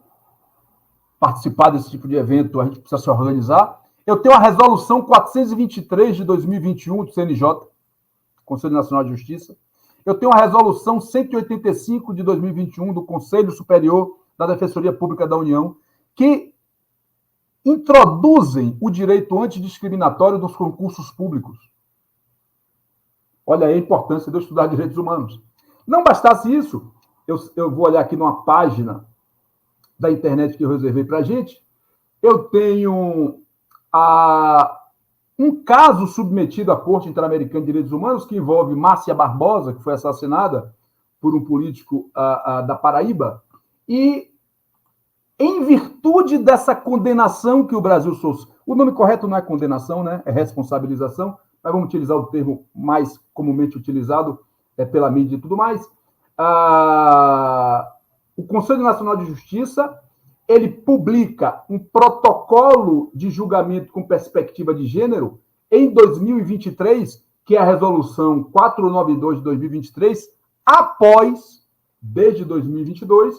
Participar desse tipo de evento, a gente precisa se organizar. Eu tenho a resolução 423 de 2021 do CNJ, Conselho Nacional de Justiça. Eu tenho a resolução 185 de 2021 do Conselho Superior da Defensoria Pública da União, que introduzem o direito antidiscriminatório dos concursos públicos. Olha aí a importância de eu estudar direitos humanos. Não bastasse isso, eu vou olhar aqui numa página da internet que eu reservei para a gente, eu tenho um caso submetido à Corte Interamericana de Direitos Humanos que envolve Márcia Barbosa, que foi assassinada por um político da Paraíba, e em virtude dessa condenação que o Brasil sofreu, o nome correto não é condenação, né? É responsabilização, mas vamos utilizar o termo mais comumente utilizado pela mídia e tudo mais. O Conselho Nacional de Justiça, ele publica um protocolo de julgamento com perspectiva de gênero em 2023, que é a resolução 492 de 2023, após, desde 2022,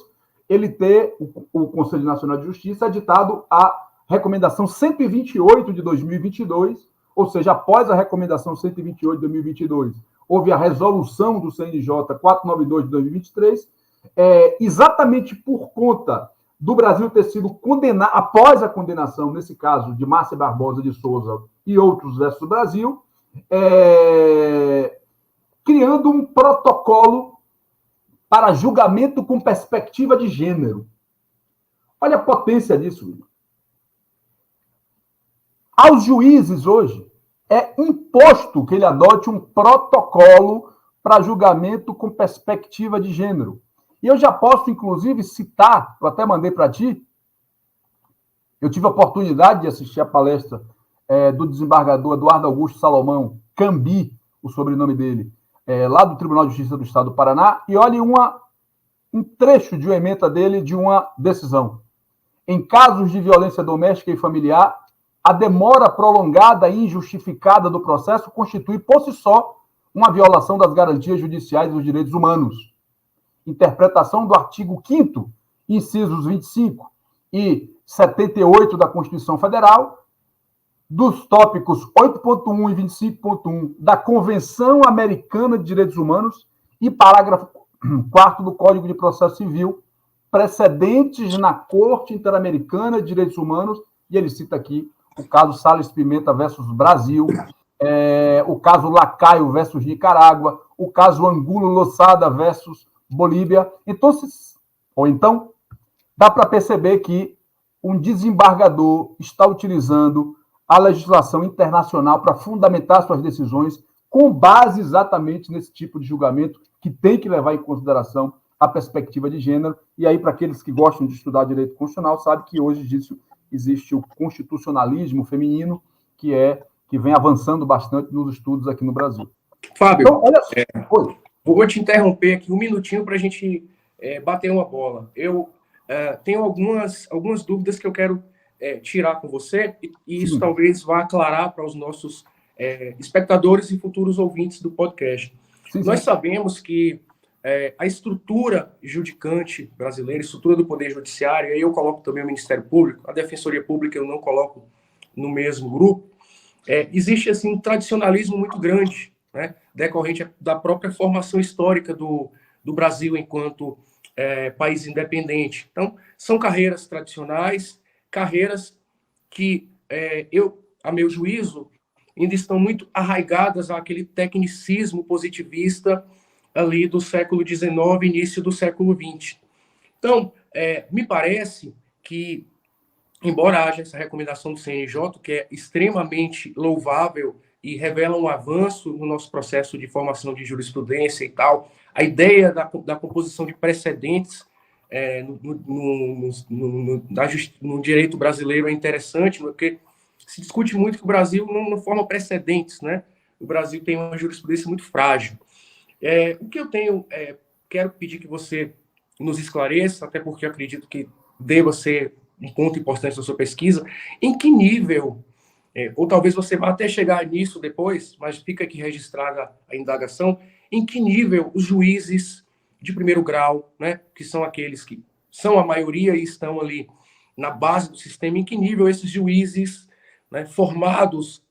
ele ter, o Conselho Nacional de Justiça, editado a recomendação 128 de 2022, ou seja, após a recomendação 128 de 2022, houve a resolução do CNJ 492 de 2023, exatamente por conta do Brasil ter sido condenado, após a condenação, nesse caso, de Márcia Barbosa de Souza e outros versus Brasil, criando um protocolo para julgamento com perspectiva de gênero. Olha a potência disso, William. Aos juízes, hoje, é imposto que ele adote um protocolo para julgamento com perspectiva de gênero. E eu já posso, inclusive, citar, eu até mandei para ti, eu tive a oportunidade de assistir a palestra do desembargador Eduardo Augusto Salomão, Cambi, o sobrenome dele, lá do Tribunal de Justiça do Estado do Paraná, e olhe um trecho de uma ementa dele de uma decisão. Em casos de violência doméstica e familiar, a demora prolongada e injustificada do processo constitui, por si só, uma violação das garantias judiciais dos direitos humanos. Interpretação do artigo 5º, incisos 25 e 78 da Constituição Federal, dos tópicos 8.1 e 25.1 da Convenção Americana de Direitos Humanos e parágrafo 4º do Código de Processo Civil, precedentes na Corte Interamericana de Direitos Humanos, e ele cita aqui o caso Salles Pimenta versus Brasil, o caso Lacaio versus Nicarágua, o caso Angulo Losada versus Bolívia. Então, dá para perceber que um desembargador está utilizando a legislação internacional para fundamentar suas decisões com base exatamente nesse tipo de julgamento que tem que levar em consideração a perspectiva de gênero. E aí, para aqueles que gostam de estudar direito constitucional, sabe que hoje existe o constitucionalismo feminino, que vem avançando bastante nos estudos aqui no Brasil. Fábio, então, olha só. Vou te interromper aqui um minutinho para a gente bater uma bola. Eu tenho algumas dúvidas que eu quero tirar com você, e isso talvez vá aclarar para os nossos espectadores e futuros ouvintes do podcast. Sim. Nós sabemos que a estrutura judicante brasileira, a estrutura do Poder Judiciário, e aí eu coloco também o Ministério Público, a Defensoria Pública eu não coloco no mesmo grupo, existe assim, um tradicionalismo muito grande, né, decorrente da própria formação histórica do Brasil enquanto país independente. Então, são carreiras tradicionais, carreiras que, a meu juízo, ainda estão muito arraigadas àquele tecnicismo positivista ali do século XIX, início do século XX. Então, me parece que embora haja essa recomendação do CNJ, que é extremamente louvável e revela um avanço no nosso processo de formação de jurisprudência e tal, a ideia da composição de precedentes no direito brasileiro é interessante, porque se discute muito que o Brasil não forma precedentes, né? O Brasil tem uma jurisprudência muito frágil. O que eu quero pedir que você nos esclareça, até porque eu acredito que deva ser um ponto importante da sua pesquisa, em que nível, ou talvez você vá até chegar nisso depois, mas fica aqui registrada a indagação, em que nível os juízes de primeiro grau, né, que são aqueles que são a maioria e estão ali na base do sistema, em que nível esses juízes, né, formados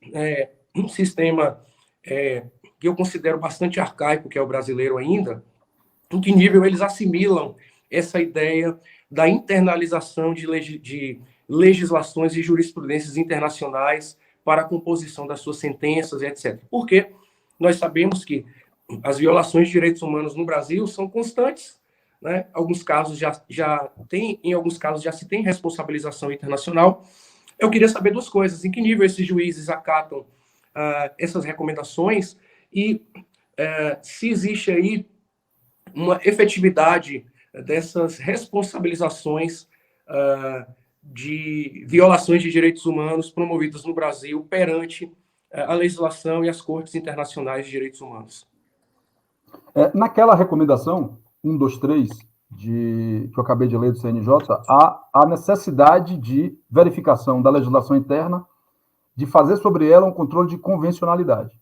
num sistema que eu considero bastante arcaico, que é o brasileiro ainda, em que nível eles assimilam essa ideia da internalização de legislações e jurisprudências internacionais para a composição das suas sentenças, etc. Porque nós sabemos que as violações de direitos humanos no Brasil são constantes, né? Alguns casos em alguns casos já se tem responsabilização internacional. Eu queria saber duas coisas: em que nível esses juízes acatam essas recomendações e se existe aí uma efetividade dessas responsabilizações de violações de direitos humanos promovidas no Brasil perante a legislação e as cortes internacionais de direitos humanos. Naquela recomendação 123 que eu acabei de ler do CNJ, há a necessidade de verificação da legislação interna, de fazer sobre ela um controle de convencionalidade.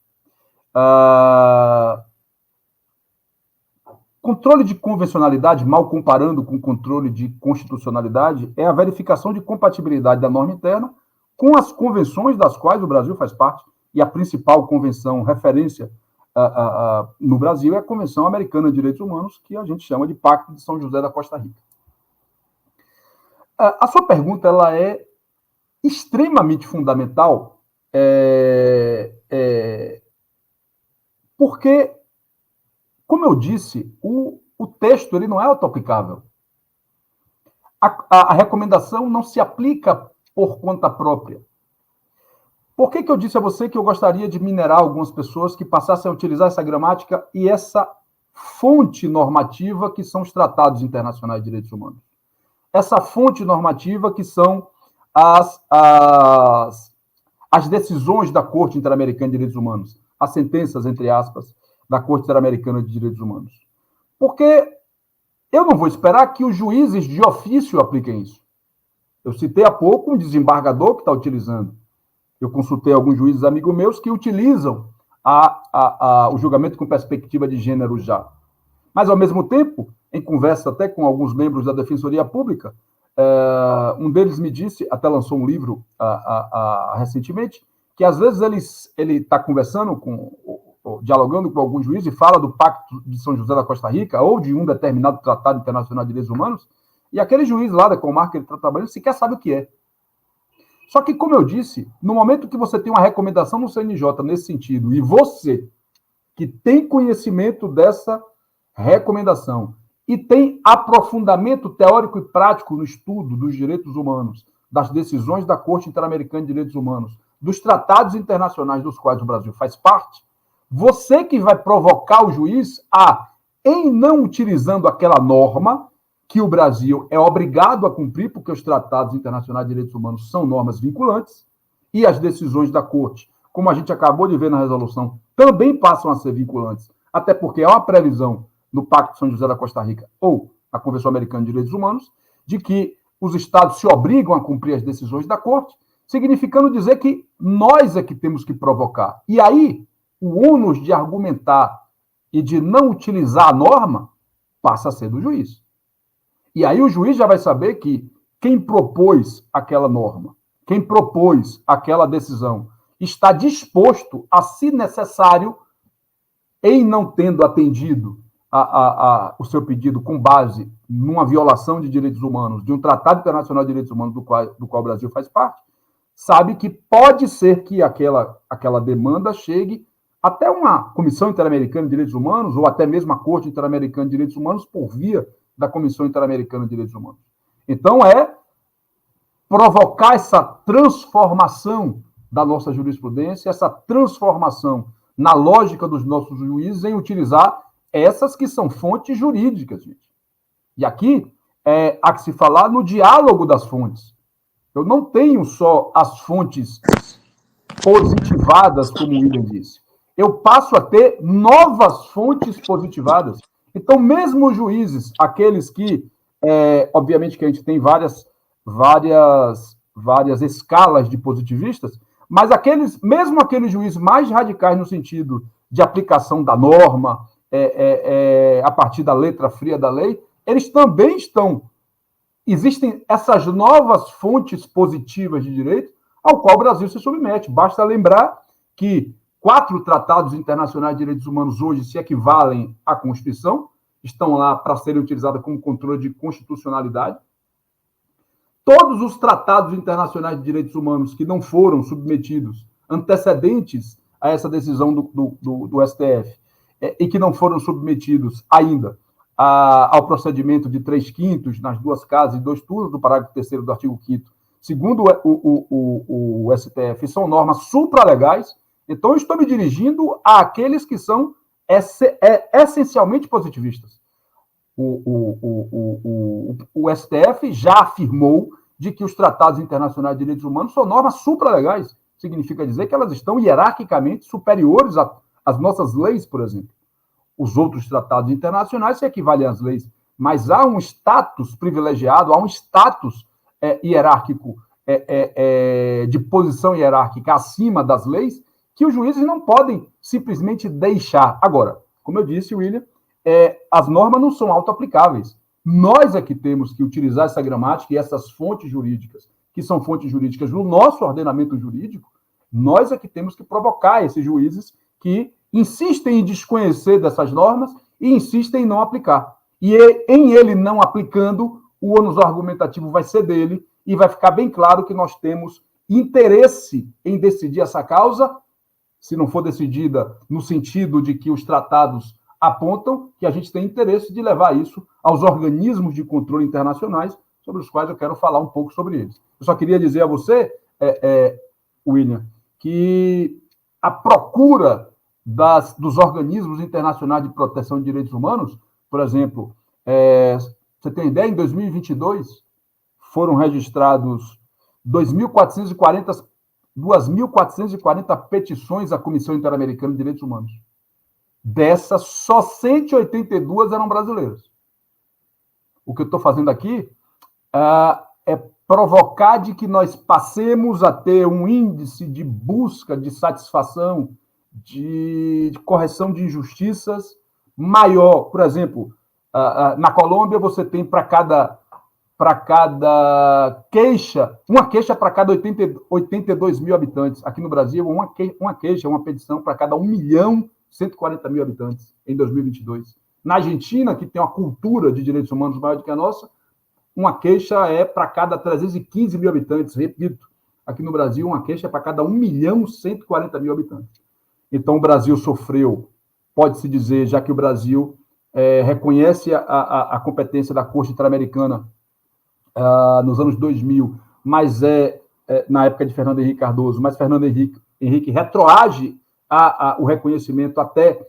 Controle de convencionalidade, mal comparando com controle de constitucionalidade, é a verificação de compatibilidade da norma interna com as convenções das quais o Brasil faz parte, e a principal convenção referência no Brasil é a Convenção Americana de Direitos Humanos, que a gente chama de Pacto de São José da Costa Rica. A sua pergunta ela é extremamente fundamental, porque, como eu disse, o texto ele não é autoaplicável. A recomendação não se aplica por conta própria. Por que eu disse a você que eu gostaria de minerar algumas pessoas que passassem a utilizar essa gramática e essa fonte normativa que são os tratados internacionais de direitos humanos? Essa fonte normativa que são as decisões da Corte Interamericana de Direitos Humanos, as sentenças, entre aspas, da Corte Interamericana de Direitos Humanos. Porque eu não vou esperar que os juízes de ofício apliquem isso. Eu citei há pouco um desembargador que está utilizando. Eu consultei alguns juízes amigos meus que utilizam o julgamento com perspectiva de gênero já. Mas, ao mesmo tempo, em conversa até com alguns membros da Defensoria Pública, um deles me disse, até lançou um livro recentemente, que às vezes ele está conversando, dialogando com algum juiz e fala do Pacto de São José da Costa Rica ou de um determinado Tratado Internacional de Direitos Humanos, e aquele juiz lá da comarca que ele está trabalhando sequer sabe o que é. Só que, como eu disse, no momento que você tem uma recomendação no CNJ nesse sentido, e você, que tem conhecimento dessa recomendação e tem aprofundamento teórico e prático no estudo dos direitos humanos, das decisões da Corte Interamericana de Direitos Humanos, dos tratados internacionais dos quais o Brasil faz parte, você que vai provocar o juiz em não utilizando aquela norma que o Brasil é obrigado a cumprir, porque os tratados internacionais de direitos humanos são normas vinculantes, e as decisões da Corte, como a gente acabou de ver na resolução, também passam a ser vinculantes, até porque há uma previsão no Pacto de São José da Costa Rica ou na Convenção Americana de Direitos Humanos, de que os Estados se obrigam a cumprir as decisões da Corte, significando dizer que nós é que temos que provocar. E aí, o ônus de argumentar e de não utilizar a norma passa a ser do juiz. E aí o juiz já vai saber que quem propôs aquela norma, quem propôs aquela decisão, está disposto a, se necessário, em não tendo atendido o seu pedido com base numa violação de direitos humanos, de um Tratado Internacional de Direitos Humanos do qual o Brasil faz parte, sabe que pode ser que aquela demanda chegue até uma Comissão Interamericana de Direitos Humanos, ou até mesmo a Corte Interamericana de Direitos Humanos, por via da Comissão Interamericana de Direitos Humanos. Então, provocar essa transformação da nossa jurisprudência, essa transformação na lógica dos nossos juízes em utilizar essas que são fontes jurídicas, gente. E aqui há que se falar no diálogo das fontes. Eu não tenho só as fontes positivadas, como o William disse. Eu passo a ter novas fontes positivadas. Então, mesmo os juízes, aqueles que, obviamente que a gente tem várias escalas de positivistas, mas mesmo aqueles juízes mais radicais no sentido de aplicação da norma, a partir da letra fria da lei, eles também existem essas novas fontes positivas de direito ao qual o Brasil se submete. Basta lembrar que 4 tratados internacionais de direitos humanos hoje se equivalem à Constituição, estão lá para serem utilizados como controle de constitucionalidade. Todos os tratados internacionais de direitos humanos que não foram submetidos, antecedentes a essa decisão do STF, e que não foram submetidos ainda ao procedimento de 3/5 nas 2 casas e 2 turnos do parágrafo 3º do artigo 5º, segundo o STF, são normas supralegais. Então, eu estou me dirigindo àqueles que são essencialmente positivistas. O STF já afirmou de que os tratados internacionais de direitos humanos são normas supralegais. Significa dizer que elas estão hierarquicamente superiores às nossas leis, por exemplo. Os outros tratados internacionais se equivalem às leis, mas há um status privilegiado, há um status hierárquico, de posição hierárquica acima das leis, que os juízes não podem simplesmente deixar. Agora, como eu disse, William, as normas não são auto-aplicáveis. Nós é que temos que utilizar essa gramática e essas fontes jurídicas, que são fontes jurídicas do nosso ordenamento jurídico, nós é que temos que provocar esses juízes que insistem em desconhecer dessas normas e insistem em não aplicar. E em ele não aplicando, o ônus argumentativo vai ser dele e vai ficar bem claro que nós temos interesse em decidir essa causa, se não for decidida no sentido de que os tratados apontam, que a gente tem interesse de levar isso aos organismos de controle internacionais, sobre os quais eu quero falar um pouco sobre eles. Eu só queria dizer a você, William, que a procura dos organismos internacionais de proteção de direitos humanos, por exemplo, você tem ideia, em 2022 foram registrados 2.440 petições à Comissão Interamericana de Direitos Humanos. Dessas, só 182 eram brasileiras. O que eu estou fazendo aqui é provocar de que nós passemos a ter um índice de busca, de satisfação, de correção de injustiças maior. Por exemplo, na Colômbia você tem para cada queixa, uma queixa para cada 82 mil habitantes. Aqui no Brasil, uma queixa, uma petição para cada 1.140.000 habitantes em 2022. Na Argentina, que tem uma cultura de direitos humanos maior do que a nossa, uma queixa é para cada 315 mil habitantes. Repito, aqui no Brasil, uma queixa é para cada 1.140.000 habitantes. Então, o Brasil sofreu, pode-se dizer, já que o Brasil reconhece a competência da Corte Interamericana nos anos 2000, mas na época de Fernando Henrique Cardoso, mas Fernando Henrique retroage o reconhecimento até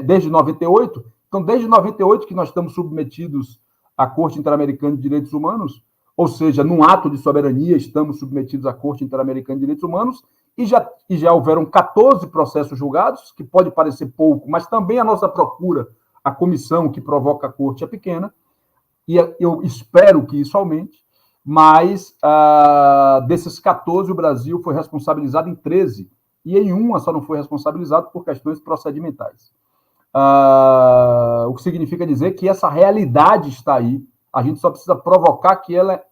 desde 98. Então, desde 98 que nós estamos submetidos à Corte Interamericana de Direitos Humanos, ou seja, num ato de soberania, estamos submetidos à Corte Interamericana de Direitos Humanos, e já houveram 14 processos julgados, que pode parecer pouco, mas também a nossa procura, a comissão que provoca a Corte é pequena, e eu espero que isso aumente, mas desses 14, o Brasil foi responsabilizado em 13, e em uma só não foi responsabilizado por questões procedimentais. O que significa dizer que essa realidade está aí, a gente só precisa provocar que ela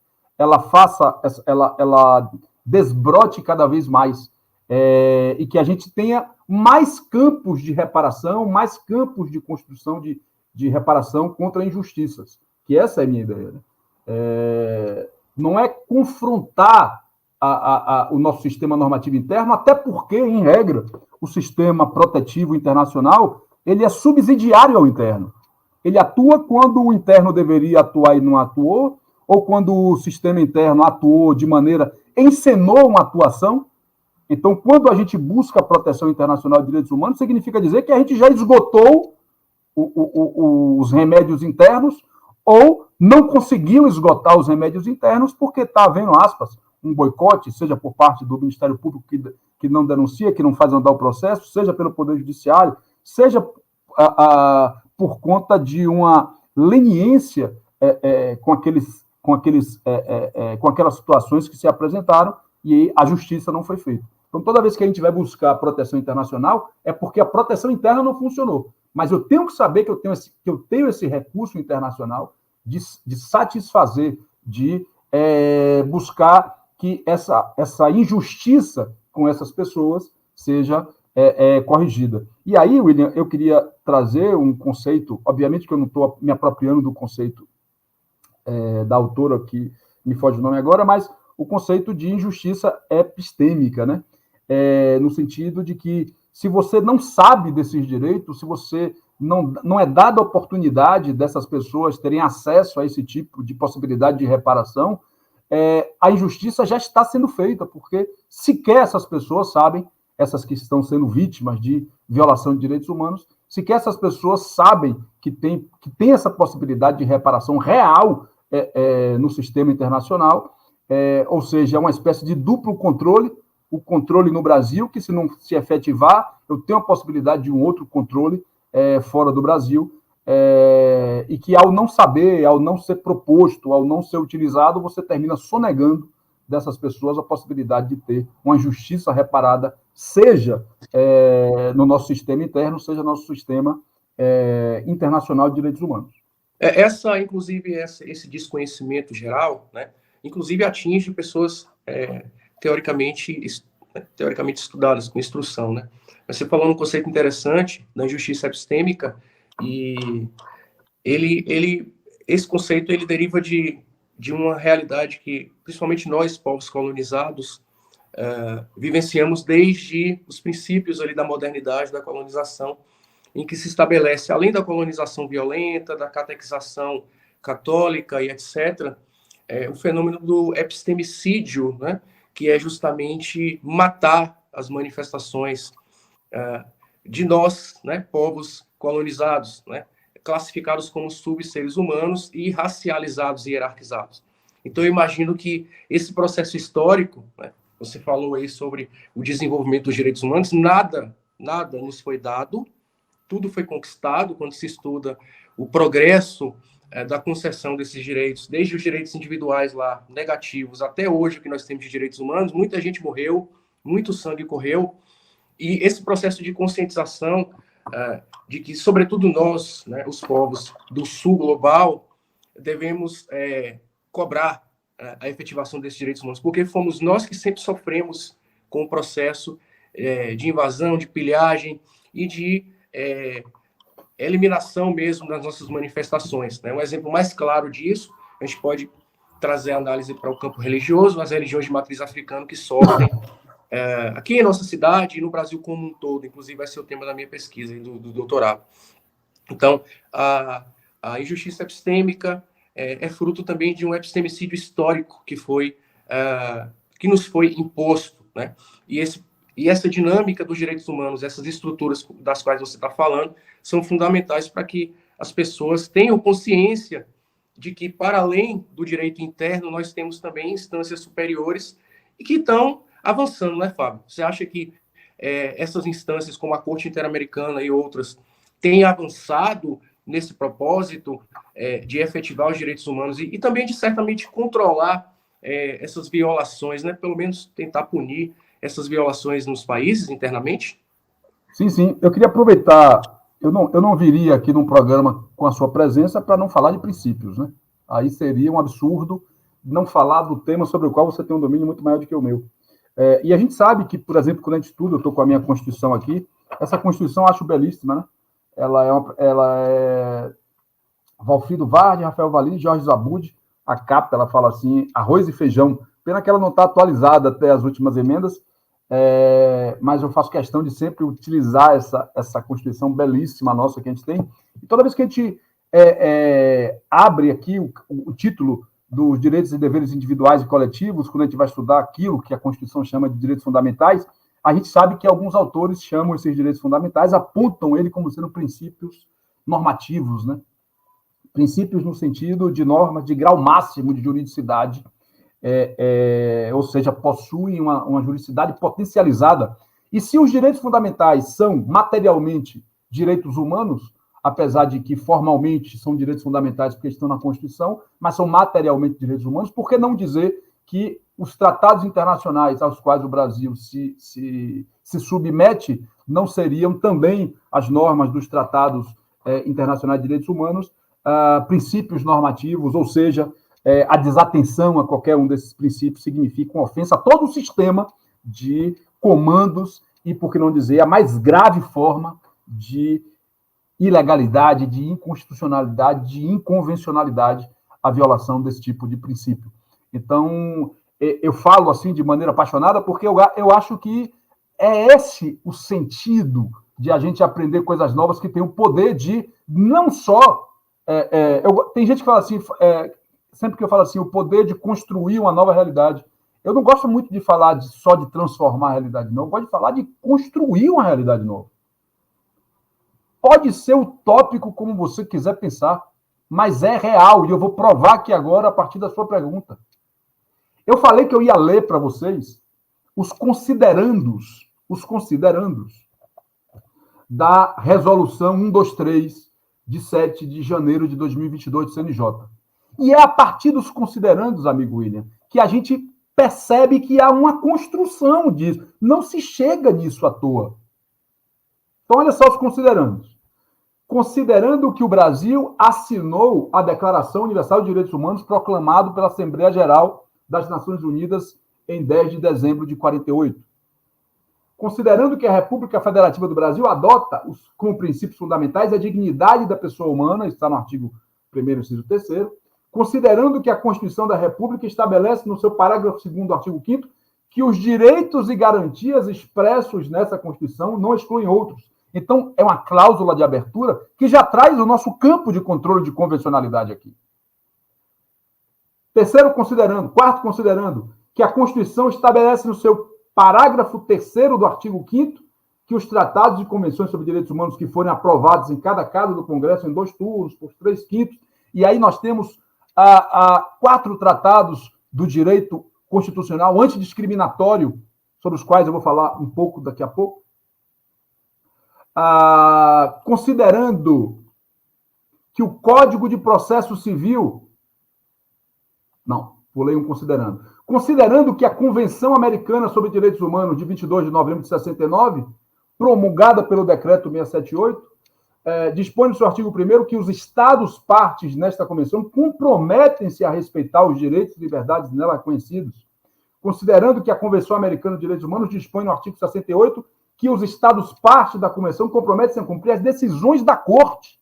desbrote cada vez mais, e que a gente tenha mais campos de reparação, mais campos de construção de reparação contra injustiças, que essa é a minha ideia. Né? Não é confrontar o nosso sistema normativo interno, até porque, em regra, o sistema protetivo internacional ele é subsidiário ao interno. Ele atua quando o interno deveria atuar e não atuou, ou quando o sistema interno atuou de maneira, encenou uma atuação. Então, quando a gente busca a proteção internacional de direitos humanos, significa dizer que a gente já esgotou os remédios internos ou não conseguiu esgotar os remédios internos porque está havendo, aspas, um boicote, seja por parte do Ministério Público que não denuncia, que não faz andar o processo, seja pelo Poder Judiciário, seja por conta de uma leniência com aquelas situações que se apresentaram e a justiça não foi feita. Então, toda vez que a gente vai buscar a proteção internacional, é porque a proteção interna não funcionou. Mas eu tenho que saber que eu tenho esse recurso internacional de satisfazer, de buscar que essa injustiça com essas pessoas seja corrigida. E aí, William, eu queria trazer um conceito, obviamente que eu não estou me apropriando do conceito da autora, que me foge o nome agora, mas o conceito de injustiça epistêmica, né? No sentido de que, se você não sabe desses direitos, se você não é dada a oportunidade dessas pessoas terem acesso a esse tipo de possibilidade de reparação, a injustiça já está sendo feita, porque sequer essas pessoas sabem, essas que estão sendo vítimas de violação de direitos humanos, sequer essas pessoas sabem que tem essa possibilidade de reparação real no sistema internacional, ou seja, é uma espécie de duplo controle, o controle no Brasil, que se não se efetivar, eu tenho a possibilidade de um outro controle fora do Brasil, e que ao não saber, ao não ser proposto, ao não ser utilizado, você termina sonegando dessas pessoas a possibilidade de ter uma justiça reparada, seja no nosso sistema interno, seja no nosso sistema internacional de direitos humanos. Inclusive, esse desconhecimento geral, né, inclusive atinge pessoas teoricamente estudadas, com instrução, né? Mas você falou um conceito interessante da injustiça epistêmica, e esse conceito ele deriva de uma realidade que, principalmente nós, povos colonizados, vivenciamos desde os princípios ali da modernidade, da colonização, em que se estabelece, além da colonização violenta, da catequização católica e etc., o fenômeno do epistemicídio, né, que é justamente matar as manifestações de nós, né, povos colonizados, né, classificados como subseres humanos e racializados e hierarquizados. Então, eu imagino que esse processo histórico, né, você falou aí sobre o desenvolvimento dos direitos humanos, nada nos foi dado, tudo foi conquistado quando se estuda o progresso da concessão desses direitos, desde os direitos individuais lá, negativos, até hoje, o que nós temos de direitos humanos. Muita gente morreu, muito sangue correu, e esse processo de conscientização de que, sobretudo nós, né, os povos do sul global, devemos cobrar a efetivação desses direitos humanos, porque fomos nós que sempre sofremos com o processo de invasão, de pilhagem e de eliminação mesmo das nossas manifestações, né? Um exemplo mais claro disso, a gente pode trazer a análise para o campo religioso, as religiões de matriz africana que sofrem aqui em nossa cidade e no Brasil como um todo, inclusive vai ser o tema da minha pesquisa e do doutorado. Então, a injustiça epistêmica é fruto também de um epistemicídio histórico que nos foi imposto, né? E essa dinâmica dos direitos humanos, essas estruturas das quais você está falando, são fundamentais para que as pessoas tenham consciência de que, para além do direito interno, nós temos também instâncias superiores e que estão avançando, né, Fábio? Você acha que essas instâncias, como a Corte Interamericana e outras, têm avançado nesse propósito de efetivar os direitos humanos e também de, certamente, controlar essas violações, né? Pelo menos tentar punir essas violações nos países internamente? Sim. Eu queria aproveitar, eu não viria aqui num programa com a sua presença para não falar de princípios, né? Aí seria um absurdo não falar do tema sobre o qual você tem um domínio muito maior do que o meu. E a gente sabe que, por exemplo, quando a gente estuda, eu estou com a minha Constituição aqui, essa Constituição eu acho belíssima, né? Ela é Valfrido Varde, Rafael Valim, Jorge Zabud, a capa, ela fala assim, arroz e feijão. Pena que ela não está atualizada até as últimas emendas, mas eu faço questão de sempre utilizar essa Constituição belíssima nossa que a gente tem. E toda vez que a gente abre aqui o título dos direitos e deveres individuais e coletivos, quando a gente vai estudar aquilo que a Constituição chama de direitos fundamentais, a gente sabe que alguns autores chamam esses direitos fundamentais, apontam ele como sendo princípios normativos, né? Princípios no sentido de normas de grau máximo de juridicidade, ou seja, possuem uma juridicidade potencializada. E se os direitos fundamentais são materialmente direitos humanos, apesar de que formalmente são direitos fundamentais porque estão na Constituição, mas são materialmente direitos humanos, por que não dizer que os tratados internacionais aos quais o Brasil se submete não seriam também as normas dos tratados internacionais de direitos humanos, princípios normativos, ou seja, a desatenção a qualquer um desses princípios significa uma ofensa a todo o sistema de comandos e, por que não dizer, a mais grave forma de ilegalidade, de inconstitucionalidade, de inconvencionalidade, a violação desse tipo de princípio. Então, eu falo assim de maneira apaixonada porque eu acho que é esse o sentido de a gente aprender coisas novas que tem o poder de não só... tem gente que fala assim, sempre que eu falo assim, o poder de construir uma nova realidade. Eu não gosto muito de falar só de transformar a realidade nova, eu gosto de falar de construir uma realidade nova. Pode ser utópico como você quiser pensar, mas é real, e eu vou provar aqui agora a partir da sua pergunta. Eu falei que eu ia ler para vocês os considerandos da resolução 123 de 7 de janeiro de 2022 do CNJ. E é a partir dos considerandos, amigo William, que a gente percebe que há uma construção disso. Não se chega nisso à toa. Então, olha só os considerandos. Considerando que o Brasil assinou a Declaração Universal de Direitos Humanos proclamado pela Assembleia Geral das Nações Unidas em 10 de dezembro de 48. Considerando que a República Federativa do Brasil adota como princípios fundamentais a dignidade da pessoa humana, está no artigo 1º, inciso 3º, considerando que a Constituição da República estabelece no seu parágrafo 2º do artigo 5º que os direitos e garantias expressos nessa Constituição não excluem outros. Então, é uma cláusula de abertura que já traz o nosso campo de controle de convencionalidade aqui. Quarto, considerando que a Constituição estabelece no seu parágrafo 3º do artigo 5º que os tratados e convenções sobre direitos humanos que forem aprovados em cada casa do Congresso em 2 turnos, por 3/5, e aí nós temos 4 tratados do direito constitucional antidiscriminatório, sobre os quais eu vou falar um pouco daqui a pouco, considerando que o Código de Processo Civil... Não, pulei um considerando. Considerando que a Convenção Americana sobre Direitos Humanos, de 22 de novembro de 69, promulgada pelo Decreto 678, dispõe no seu artigo 1º que os Estados partes nesta Convenção comprometem-se a respeitar os direitos e liberdades nela reconhecidos. Considerando que a Convenção Americana de Direitos Humanos dispõe no artigo 68 que os Estados partes da Convenção comprometem-se a cumprir as decisões da Corte.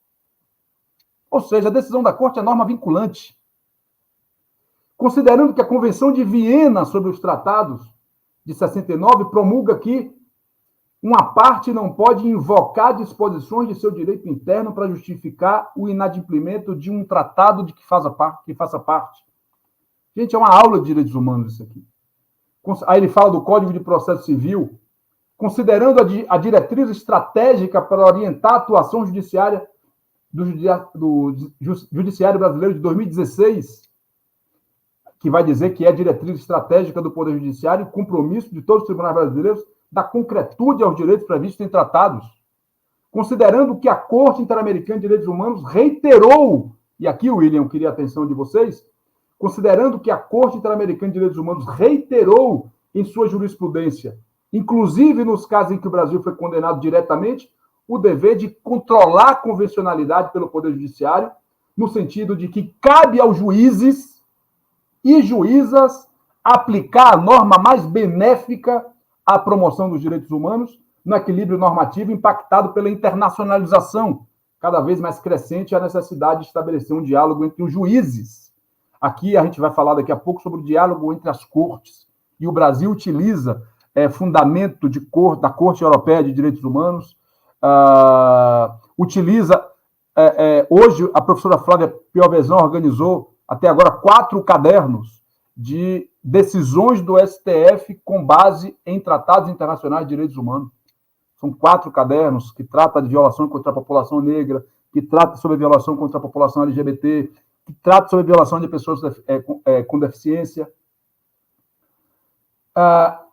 Ou seja, a decisão da Corte é norma vinculante. Considerando que a Convenção de Viena sobre os Tratados de 69 promulga que uma parte não pode invocar disposições de seu direito interno para justificar o inadimplemento de um tratado de que faça parte. Gente, é uma aula de direitos humanos isso aqui. Aí ele fala do Código de Processo Civil, considerando a diretriz estratégica para orientar a atuação judiciária do Judiciário Brasileiro de 2016, que vai dizer que é a diretriz estratégica do Poder Judiciário e compromisso de todos os tribunais brasileiros da concretude aos direitos previstos em tratados. Considerando que a Corte Interamericana de Direitos Humanos reiterou, e aqui, William, eu queria a atenção de vocês, considerando que a Corte Interamericana de Direitos Humanos reiterou em sua jurisprudência, inclusive nos casos em que o Brasil foi condenado diretamente, o dever de controlar a convencionalidade pelo Poder Judiciário, no sentido de que cabe aos juízes e juízas aplicar a norma mais benéfica à promoção dos direitos humanos no equilíbrio normativo impactado pela internacionalização, cada vez mais crescente, a necessidade de estabelecer um diálogo entre os juízes. Aqui a gente vai falar daqui a pouco sobre o diálogo entre as cortes, e o Brasil utiliza fundamento da Corte Europeia de Direitos Humanos, utiliza... hoje, a professora Flávia Piovesan organizou até agora, 4 cadernos de decisões do STF com base em tratados internacionais de direitos humanos. São 4 cadernos que tratam de violação contra a população negra, que tratam sobre violação contra a população LGBT, que tratam sobre violação de pessoas com deficiência.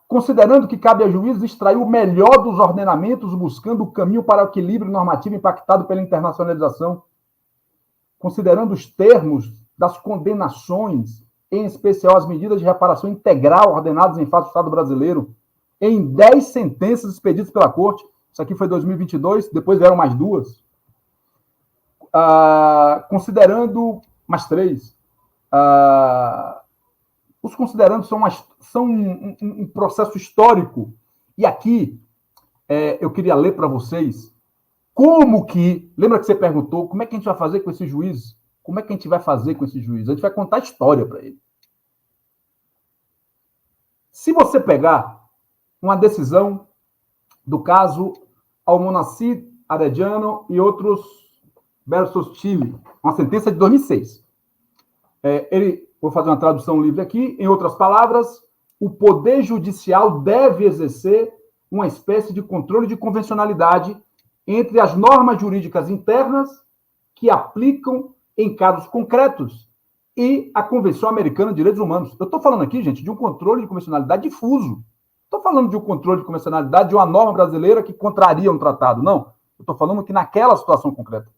Considerando que cabe a juízes extrair o melhor dos ordenamentos, buscando o caminho para o equilíbrio normativo impactado pela internacionalização, considerando os termos das condenações, em especial as medidas de reparação integral ordenadas em face do Estado brasileiro, em 10 sentenças expedidas pela Corte. Isso aqui foi 2022, depois vieram mais 2. Considerando mais 3. Os considerandos são um processo histórico. E aqui, eu queria ler para vocês como que... Lembra que você perguntou como é que a gente vai fazer com esse juiz? Como é que a gente vai fazer com esse juiz? A gente vai contar a história para ele. Se você pegar uma decisão do caso Almonacid Arellano e outros versus Chile, uma sentença de 2006. Vou fazer uma tradução livre aqui. Em outras palavras, o Poder Judicial deve exercer uma espécie de controle de convencionalidade entre as normas jurídicas internas que aplicam em casos concretos e a Convenção Americana de Direitos Humanos. Eu estou falando aqui, gente, de um controle de convencionalidade difuso. Estou falando de um controle de convencionalidade de uma norma brasileira que contraria um tratado. Não. Eu estou falando que naquela situação concreta.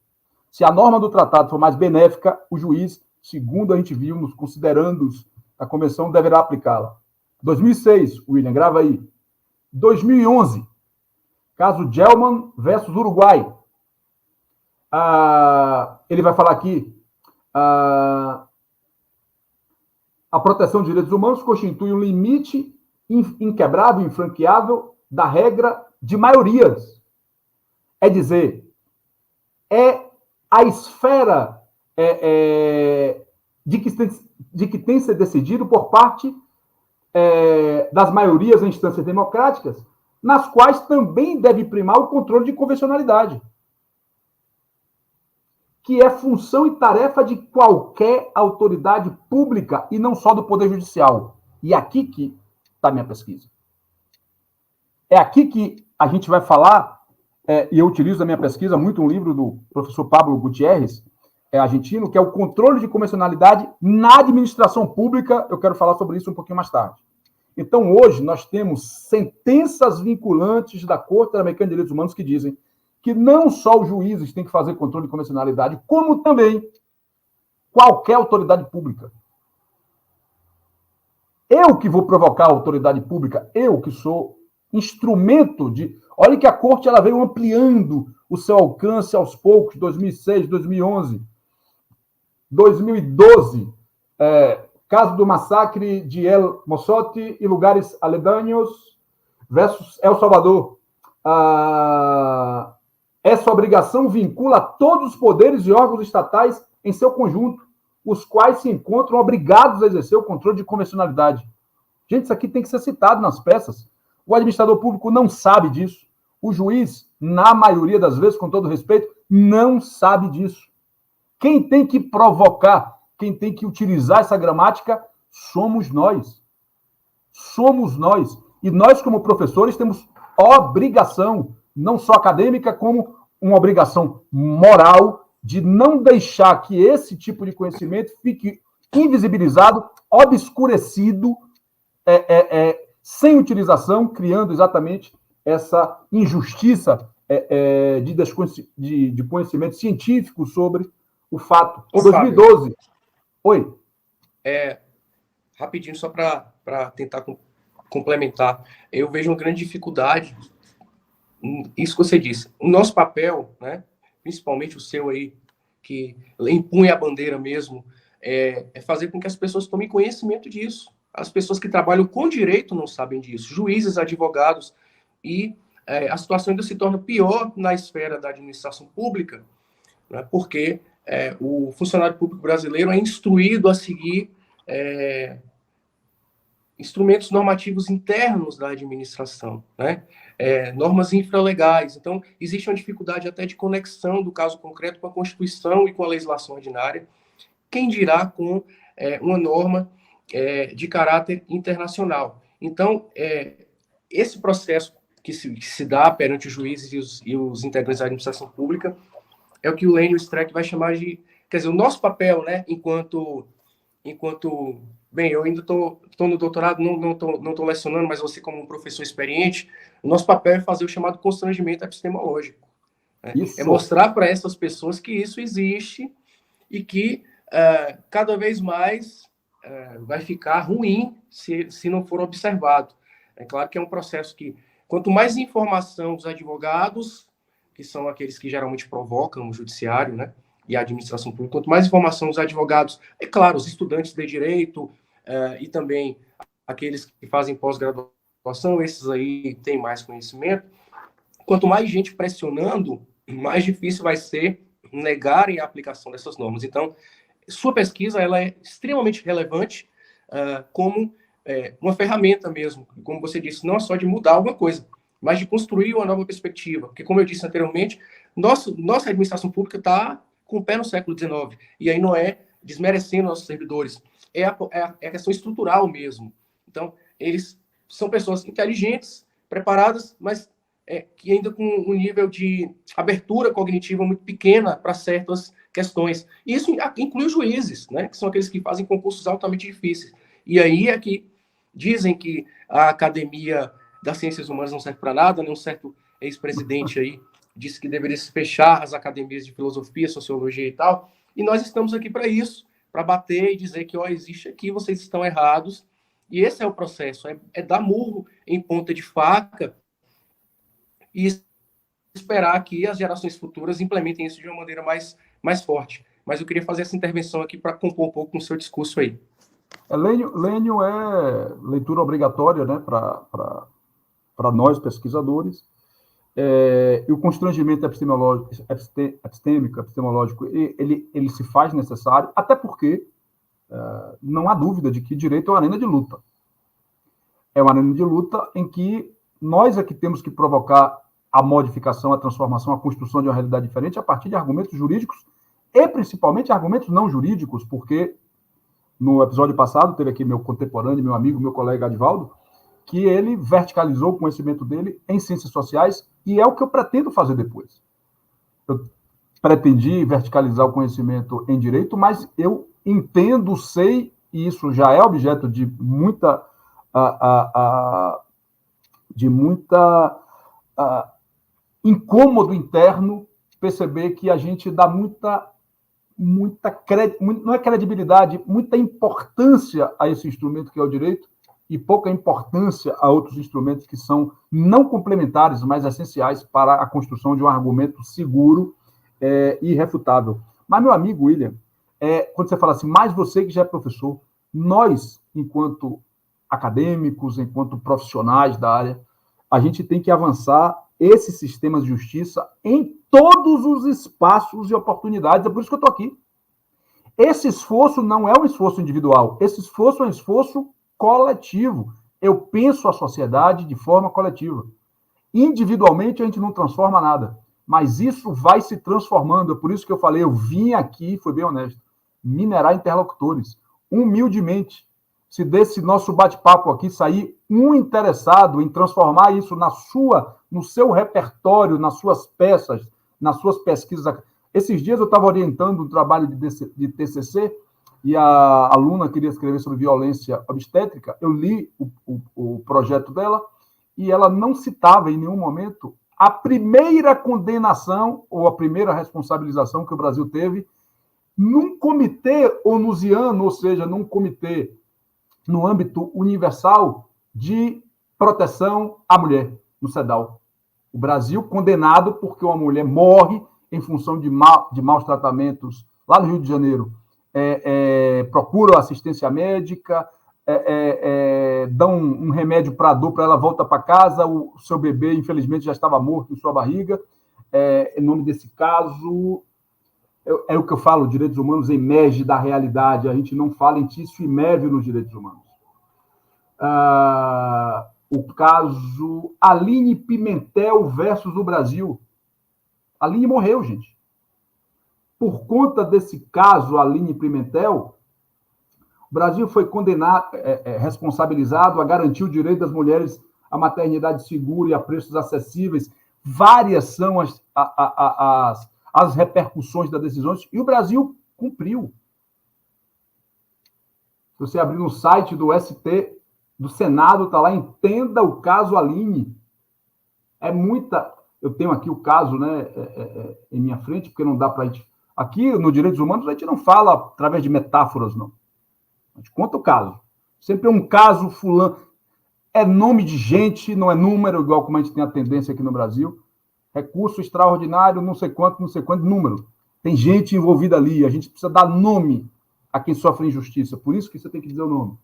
Se a norma do tratado for mais benéfica, o juiz, segundo a gente viu nos considerandos da Convenção, deverá aplicá-la. 2006, William, grava aí. 2011, caso Gelman versus Uruguai. Ele vai falar aqui, a proteção de direitos humanos constitui um limite inquebrável, infranqueável da regra de maiorias. É dizer, a esfera de que tem que ser decidido por parte das maiorias em instâncias democráticas, nas quais também deve primar o controle de convencionalidade, que é função e tarefa de qualquer autoridade pública e não só do Poder Judicial. E aqui que está a minha pesquisa. É aqui que a gente vai falar, e eu utilizo na minha pesquisa muito um livro do professor Pablo Gutierrez, argentino, que é o controle de convencionalidade na administração pública. Eu quero falar sobre isso um pouquinho mais tarde. Então, hoje, nós temos sentenças vinculantes da Corte Interamericana de Direitos Humanos que dizem que não só os juízes têm que fazer controle de convencionalidade, como também qualquer autoridade pública. Eu que vou provocar a autoridade pública, eu que sou instrumento de... Olha que a Corte ela veio ampliando o seu alcance aos poucos, 2006, 2011, 2012, caso do massacre de El Mozote e lugares aledaños versus El Salvador. Essa obrigação vincula todos os poderes e órgãos estatais em seu conjunto, os quais se encontram obrigados a exercer o controle de convencionalidade. Gente, isso aqui tem que ser citado nas peças. O administrador público não sabe disso. O juiz, na maioria das vezes, com todo respeito, não sabe disso. Quem tem que provocar, quem tem que utilizar essa gramática, somos nós. Somos nós. E nós, como professores, temos obrigação, não só acadêmica, como uma obrigação moral de não deixar que esse tipo de conhecimento fique invisibilizado, obscurecido, sem utilização, criando exatamente essa injustiça de conhecimento científico sobre o fato. Em 2012... Oi? Rapidinho, só para tentar complementar. Eu vejo uma grande dificuldade, isso que você disse. O nosso papel, né, principalmente o seu aí, que impunha a bandeira mesmo, é fazer com que as pessoas tomem conhecimento disso. As pessoas que trabalham com direito não sabem disso. Juízes, advogados, e a situação ainda se torna pior na esfera da administração pública, né, porque o funcionário público brasileiro é instruído a seguir instrumentos normativos internos da administração, né? Normas infralegais. Então, existe uma dificuldade até de conexão do caso concreto com a Constituição e com a legislação ordinária. quem dirá com uma norma de caráter internacional. Então, esse processo que se dá perante os juízes e os integrantes da administração pública é o que o Lênio Streck vai chamar de... Quer dizer, o nosso papel, né, enquanto bem, eu ainda estou no doutorado, não tô lecionando, mas você como um professor experiente, o nosso papel é fazer o chamado constrangimento epistemológico. Né? É mostrar para essas pessoas que isso existe e que cada vez mais vai ficar ruim se não for observado. É claro que é um processo que, quanto mais informação dos advogados, que são aqueles que geralmente provocam o judiciário, né, e a administração pública, quanto mais informação os advogados, é claro, os estudantes de direito e também aqueles que fazem pós-graduação, esses aí têm mais conhecimento, quanto mais gente pressionando, mais difícil vai ser negarem a aplicação dessas normas. Então, sua pesquisa ela é extremamente relevante como uma ferramenta mesmo, como você disse, não só de mudar alguma coisa, mas de construir uma nova perspectiva. Porque, como eu disse anteriormente, nossa administração pública está com o pé no século XIX. E aí não é desmerecendo nossos servidores, é a questão estrutural mesmo. Então, eles são pessoas inteligentes, preparadas, mas que ainda com um nível de abertura cognitiva muito pequena para certas questões. E isso inclui os juízes, né, que são aqueles que fazem concursos altamente difíceis. E aí é que dizem que a academia das ciências humanas não serve para nada, né? Um certo ex-presidente aí disse que deveria se fechar as academias de filosofia, sociologia e tal, e nós estamos aqui para isso, para bater e dizer que, existe aqui, vocês estão errados, e esse é o processo, é dar murro em ponta de faca e esperar que as gerações futuras implementem isso de uma maneira mais forte. Mas eu queria fazer essa intervenção aqui para compor um pouco com o seu discurso aí. Lênio é leitura obrigatória, né, para nós, pesquisadores, e o constrangimento epistemológico, ele se faz necessário, até porque não há dúvida de que direito é uma arena de luta. É uma arena de luta em que nós é que temos que provocar a modificação, a transformação, a construção de uma realidade diferente a partir de argumentos jurídicos e, principalmente, argumentos não jurídicos, porque no episódio passado teve aqui meu contemporâneo, meu amigo, meu colega Advaldo, que ele verticalizou o conhecimento dele em ciências sociais, e é o que eu pretendo fazer depois. Eu pretendi verticalizar o conhecimento em direito, mas eu entendo, sei, e isso já é objeto de muita incômodo interno, perceber que a gente dá não é credibilidade, muita importância a esse instrumento que é o direito e pouca importância a outros instrumentos que são não complementares, mas essenciais para a construção de um argumento seguro e irrefutável. Mas, meu amigo William, quando você fala assim, mais você que já é professor, nós, enquanto acadêmicos, enquanto profissionais da área, a gente tem que avançar esses sistemas de justiça em todos os espaços e oportunidades. É por isso que eu estou aqui. Esse esforço não é um esforço individual, esse esforço é um esforço coletivo. Eu penso a sociedade de forma coletiva. Individualmente, a gente não transforma nada, mas isso vai se transformando. É por isso que eu falei, eu vim aqui, fui bem honesto, minerar interlocutores, humildemente. Se desse nosso bate-papo aqui sair um interessado em transformar isso no seu repertório, nas suas peças, nas suas pesquisas. Esses dias eu estava orientando um trabalho de TCC e a aluna queria escrever sobre violência obstétrica. Eu li o projeto dela e ela não citava em nenhum momento a primeira condenação ou a primeira responsabilização que o Brasil teve num comitê onusiano, ou seja, num comitê no âmbito universal de proteção à mulher, no CEDAW. O Brasil condenado porque uma mulher morre em função de maus tratamentos lá no Rio de Janeiro. Procura assistência médica, dão um remédio para a dor, para ela volta para casa, o seu bebê, infelizmente, já estava morto em sua barriga. Em nome desse caso, é o que eu falo, direitos humanos emerge da realidade, a gente não fala em tício e mévio nos direitos humanos. O caso Aline Pimentel versus o Brasil. A Aline morreu, gente. por conta desse caso Aline Pimentel, o Brasil foi condenado, responsabilizado a garantir o direito das mulheres à maternidade segura e a preços acessíveis. Várias são as repercussões das decisões, e o Brasil cumpriu. Se você abrir no site do ST, do Senado, está lá, entenda o caso Aline. É muita... Eu tenho aqui o caso, né, em minha frente, porque não dá para a gente... Aqui, no Direitos Humanos, a gente não fala através de metáforas, não. A gente conta o caso. Sempre é um caso fulano. É nome de gente, não é número, igual como a gente tem a tendência aqui no Brasil. Recurso extraordinário, não sei quanto, número. Tem gente envolvida ali. A gente precisa dar nome a quem sofre injustiça. Por isso que você tem que dizer o nome.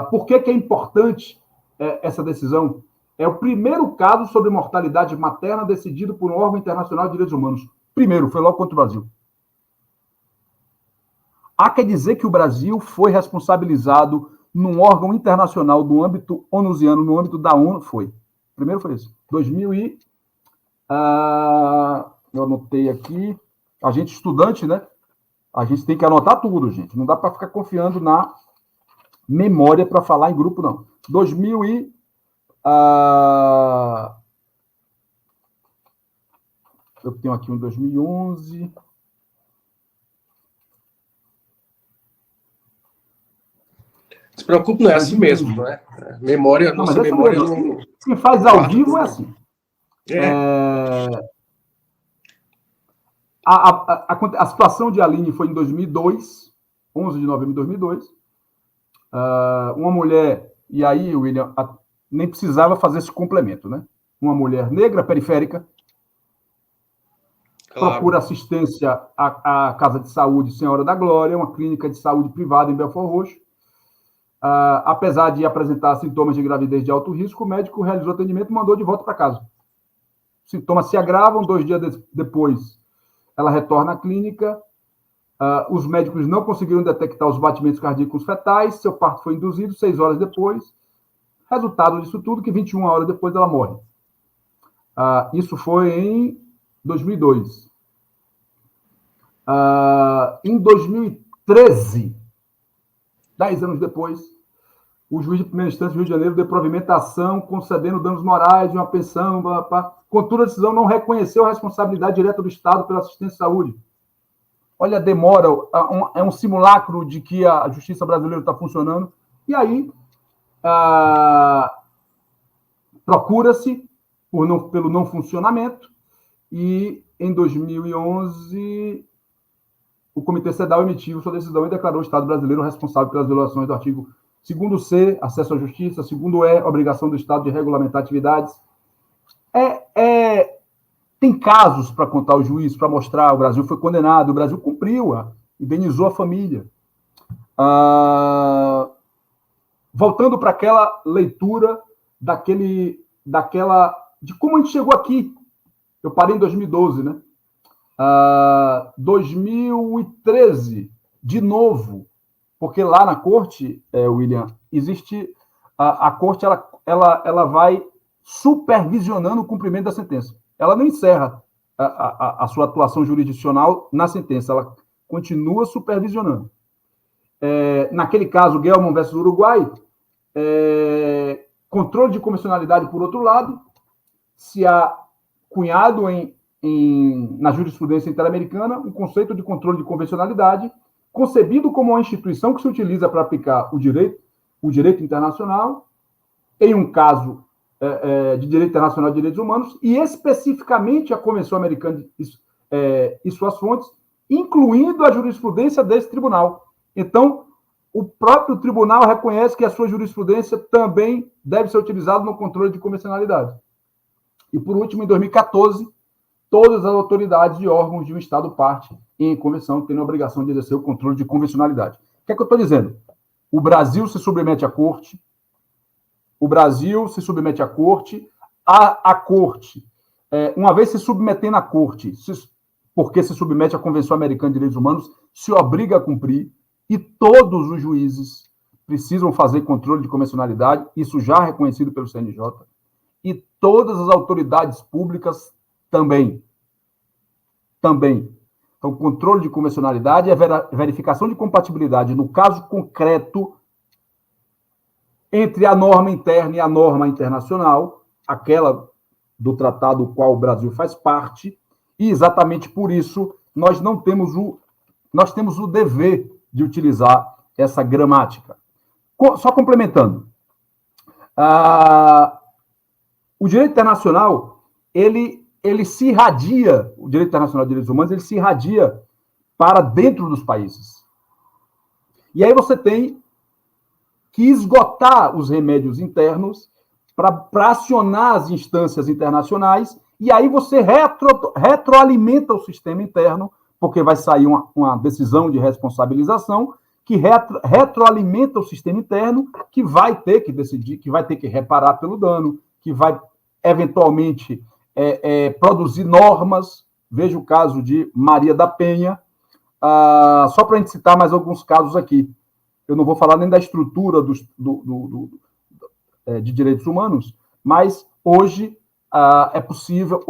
Por que é importante essa decisão? É o primeiro caso sobre mortalidade materna decidido por um órgão internacional de direitos humanos. Primeiro, foi logo contra o Brasil. Há que dizer que o Brasil foi responsabilizado num órgão internacional do âmbito onusiano, no âmbito da ONU, foi. Primeiro foi isso. 2000 e... eu anotei aqui. A gente estudante, né? A gente tem que anotar tudo, gente. Não dá para ficar confiando na memória para falar em grupo, não. 2000 e... eu tenho aqui um 2011... Se preocupe, não é assim mesmo, não é? Memória, não, nossa memória não... Quem faz ao vivo é assim. A situação de Aline foi em 2002, 11 de novembro de 2002. Uma mulher, e aí, William, nem precisava fazer esse complemento, né? Uma mulher negra, periférica, claro. Procura assistência à Casa de Saúde Senhora da Glória, uma clínica de saúde privada em Belford Roxo. Apesar de apresentar sintomas de gravidez de alto risco, o médico realizou atendimento e mandou de volta para casa. Os sintomas se agravam, 2 dias depois ela retorna à clínica, os médicos não conseguiram detectar os batimentos cardíacos fetais, seu parto foi induzido 6 horas depois, resultado disso tudo, que 21 horas depois ela morre. Isso foi em 2002. Em 2013, 10 anos depois, o juiz de primeira instância do Rio de Janeiro deu provimento à ação, concedendo danos morais de uma pensão. Contudo, a decisão não reconheceu a responsabilidade direta do Estado pela assistência à saúde. Olha a demora, é um simulacro de que a justiça brasileira está funcionando. E aí, procura-se pelo não funcionamento, e em 2011... o Comitê CEDAW emitiu sua decisão e declarou o Estado brasileiro responsável pelas violações do artigo 2º-C, acesso à justiça, 2º-E, obrigação do Estado de regulamentar atividades. Tem casos para contar ao juiz, para mostrar, o Brasil foi condenado, o Brasil cumpriu, indenizou a família. Voltando para aquela leitura de como a gente chegou aqui. Eu parei em 2012, né? 2013, de novo, porque lá na corte, William, existe a corte, ela vai supervisionando o cumprimento da sentença. Ela não encerra a sua atuação jurisdicional na sentença, ela continua supervisionando. Naquele caso, Gelman versus Uruguai, controle de convencionalidade por outro lado, se há cunhado na jurisprudência interamericana, um conceito de controle de convencionalidade, concebido como uma instituição que se utiliza para aplicar o direito internacional, em um caso de direito internacional de direitos humanos, e especificamente a Convenção Americana e suas fontes, incluindo a jurisprudência desse tribunal. Então, o próprio tribunal reconhece que a sua jurisprudência também deve ser utilizada no controle de convencionalidade. E, por último, em 2014, todas as autoridades de órgãos de um Estado parte em convenção têm a obrigação de exercer o controle de convencionalidade. O que é que eu estou dizendo? O Brasil se submete à corte, a corte, uma vez se submetendo à corte, porque se submete à Convenção Americana de Direitos Humanos, se obriga a cumprir, e todos os juízes precisam fazer controle de convencionalidade, isso já reconhecido pelo CNJ, e todas as autoridades públicas também. Então, controle de convencionalidade é verificação de compatibilidade, no caso concreto, entre a norma interna e a norma internacional, aquela do tratado do qual o Brasil faz parte, e exatamente por isso nós temos o dever de utilizar essa gramática. Só complementando, o direito internacional, ele se irradia, o direito internacional de direitos humanos, ele se irradia para dentro dos países. E aí você tem que esgotar os remédios internos para acionar as instâncias internacionais, e aí você retroalimenta o sistema interno, porque vai sair uma decisão de responsabilização que retroalimenta o sistema interno, que vai ter que decidir, que vai ter que reparar pelo dano, que vai, eventualmente, produzir normas. Veja o caso de Maria da Penha. Só para a gente citar mais alguns casos aqui. Eu não vou falar nem da estrutura de direitos humanos, mas hoje é possível,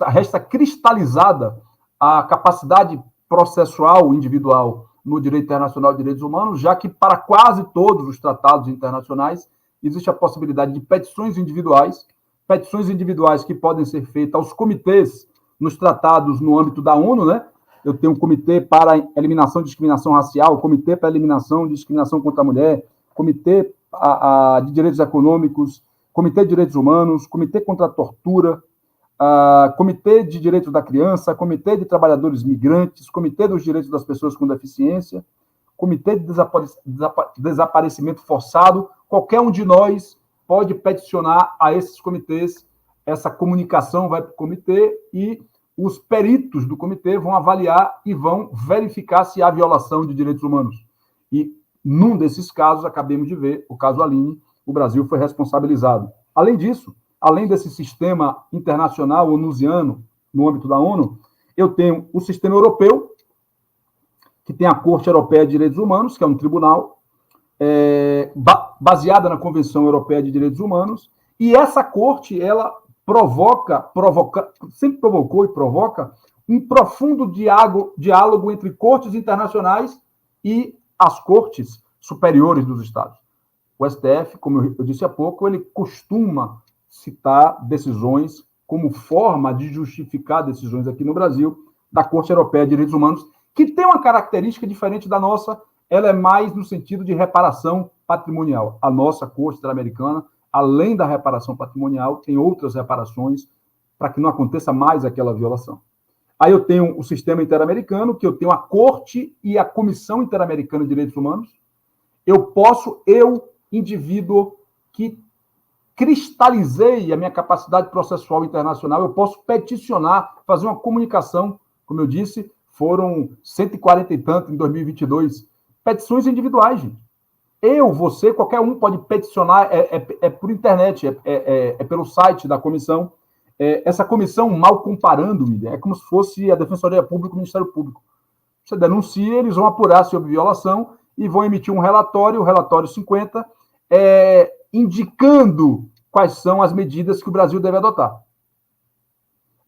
resta cristalizada a capacidade processual individual no direito internacional de direitos humanos, já que para quase todos os tratados internacionais existe a possibilidade de petições individuais que podem ser feitas aos comitês nos tratados no âmbito da ONU, né? Eu tenho um comitê para eliminação de discriminação racial, comitê para eliminação de discriminação contra a mulher, comitê de direitos econômicos, comitê de direitos humanos, comitê contra a tortura, comitê de direitos da criança, comitê de trabalhadores migrantes, comitê dos direitos das pessoas com deficiência, comitê de desaparecimento forçado. Qualquer um de nós pode peticionar a esses comitês, essa comunicação vai para o comitê e os peritos do comitê vão avaliar e vão verificar se há violação de direitos humanos. E, num desses casos, acabamos de ver, o caso Aline, o Brasil foi responsabilizado. Além disso, além desse sistema internacional onusiano, no âmbito da ONU, eu tenho o sistema europeu, que tem a Corte Europeia de Direitos Humanos, que é um tribunal baseada na Convenção Europeia de Direitos Humanos, e essa corte, ela sempre provocou e provoca um profundo diálogo entre cortes internacionais e as cortes superiores dos Estados. O STF, como eu disse há pouco, ele costuma citar decisões como forma de justificar decisões aqui no Brasil da Corte Europeia de Direitos Humanos, que tem uma característica diferente da nossa, ela é mais no sentido de reparação patrimonial. A nossa Corte Interamericana, além da reparação patrimonial, tem outras reparações para que não aconteça mais aquela violação. Aí eu tenho o sistema interamericano, que eu tenho a Corte e a Comissão Interamericana de Direitos Humanos. Eu, indivíduo que cristalizei a minha capacidade processual internacional, eu posso peticionar, fazer uma comunicação, como eu disse, foram 140 e tanto em 2022, petições individuais, gente. Você, qualquer um pode peticionar, por internet, pelo site da comissão. Essa comissão, mal comparando, é como se fosse a Defensoria Pública, o Ministério Público. Você denuncia, eles vão apurar se houve violação e vão emitir um relatório, o relatório 50, indicando quais são as medidas que o Brasil deve adotar.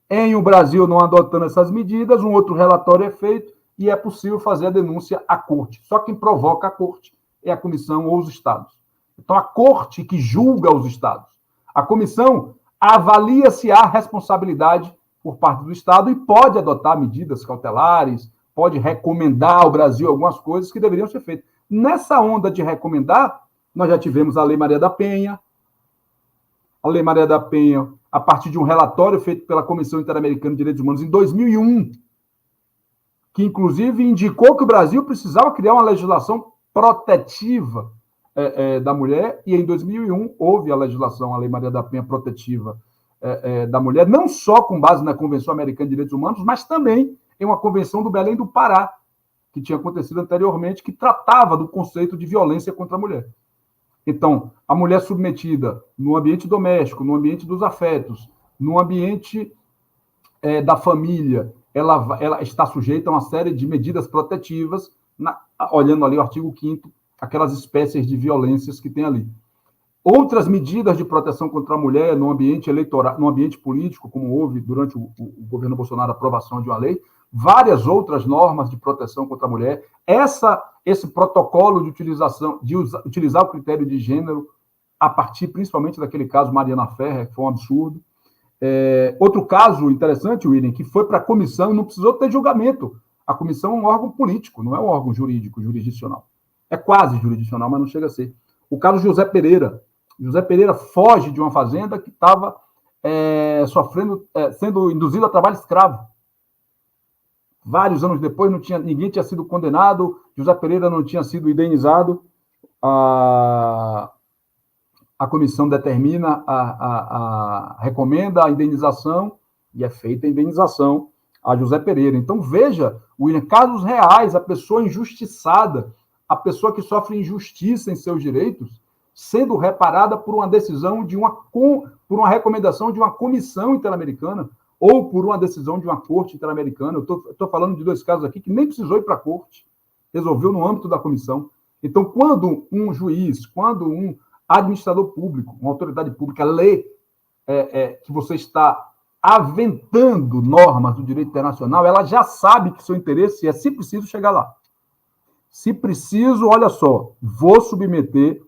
Em o Brasil não adotando essas medidas, um outro relatório é feito e é possível fazer a denúncia à corte. Só quem provoca a corte é a comissão ou os estados. Então, a corte que julga os estados. A comissão avalia se há responsabilidade por parte do Estado e pode adotar medidas cautelares, pode recomendar ao Brasil algumas coisas que deveriam ser feitas. Nessa onda de recomendar, nós já tivemos a Lei Maria da Penha. A Lei Maria da Penha, a partir de um relatório feito pela Comissão Interamericana de Direitos Humanos em 2001, que inclusive indicou que o Brasil precisava criar uma legislação protetiva da mulher, e em 2001 houve a legislação, a Lei Maria da Penha protetiva da mulher, não só com base na Convenção Americana de Direitos Humanos, mas também em uma convenção do Belém do Pará, que tinha acontecido anteriormente, que tratava do conceito de violência contra a mulher. Então, a mulher submetida no ambiente doméstico, no ambiente dos afetos, no ambiente da família, ela está sujeita a uma série de medidas protetivas, olhando ali o artigo 5º, aquelas espécies de violências que tem ali. Outras medidas de proteção contra a mulher no ambiente eleitoral, no ambiente político, como houve durante o governo Bolsonaro a aprovação de uma lei, várias outras normas de proteção contra a mulher. Esse protocolo de utilização, utilizar o critério de gênero a partir principalmente daquele caso Mariana Ferrer, que foi um absurdo. Outro caso interessante, William, que foi para a comissão, não precisou ter julgamento. A comissão é um órgão político, não é um órgão jurídico, jurisdicional. É quase jurisdicional, mas não chega a ser. O caso José Pereira. José Pereira foge de uma fazenda que estava sendo induzido a trabalho escravo. Vários anos depois, ninguém tinha sido condenado, José Pereira não tinha sido indenizado. A comissão determina, recomenda a indenização, e é feita a indenização a José Pereira. Então, veja, William, casos reais, a pessoa injustiçada, a pessoa que sofre injustiça em seus direitos, sendo reparada por uma decisão por uma recomendação de uma comissão interamericana ou por uma decisão de uma corte interamericana. Eu estou falando de 2 casos aqui que nem precisou ir para a corte, resolveu no âmbito da comissão. Então, quando um juiz, quando um administrador público, uma autoridade pública lê que você está aventando normas do direito internacional, ela já sabe que seu interesse é, se preciso, chegar lá. Se preciso, olha só, vou submeter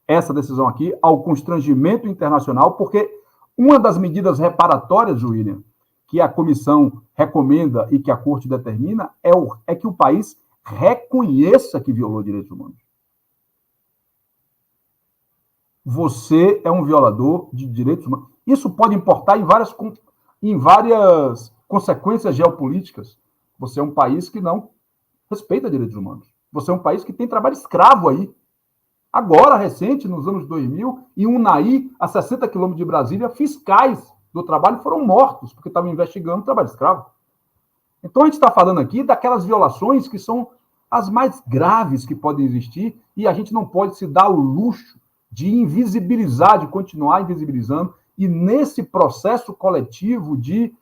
essa decisão aqui ao constrangimento internacional, porque uma das medidas reparatórias, William, que a comissão recomenda e que a corte determina é que o país reconheça que violou direitos humanos. Você é um violador de direitos humanos. Isso pode importar em várias consequências geopolíticas. Você é um país que não respeita direitos humanos. Você é um país que tem trabalho escravo aí. Agora, recente, nos anos 2000, em Unai, a 60 quilômetros de Brasília, fiscais do trabalho foram mortos, porque estavam investigando o trabalho escravo. Então, a gente está falando aqui daquelas violações que são as mais graves que podem existir, e a gente não pode se dar o luxo de invisibilizar, de continuar invisibilizando, e nesse processo coletivo de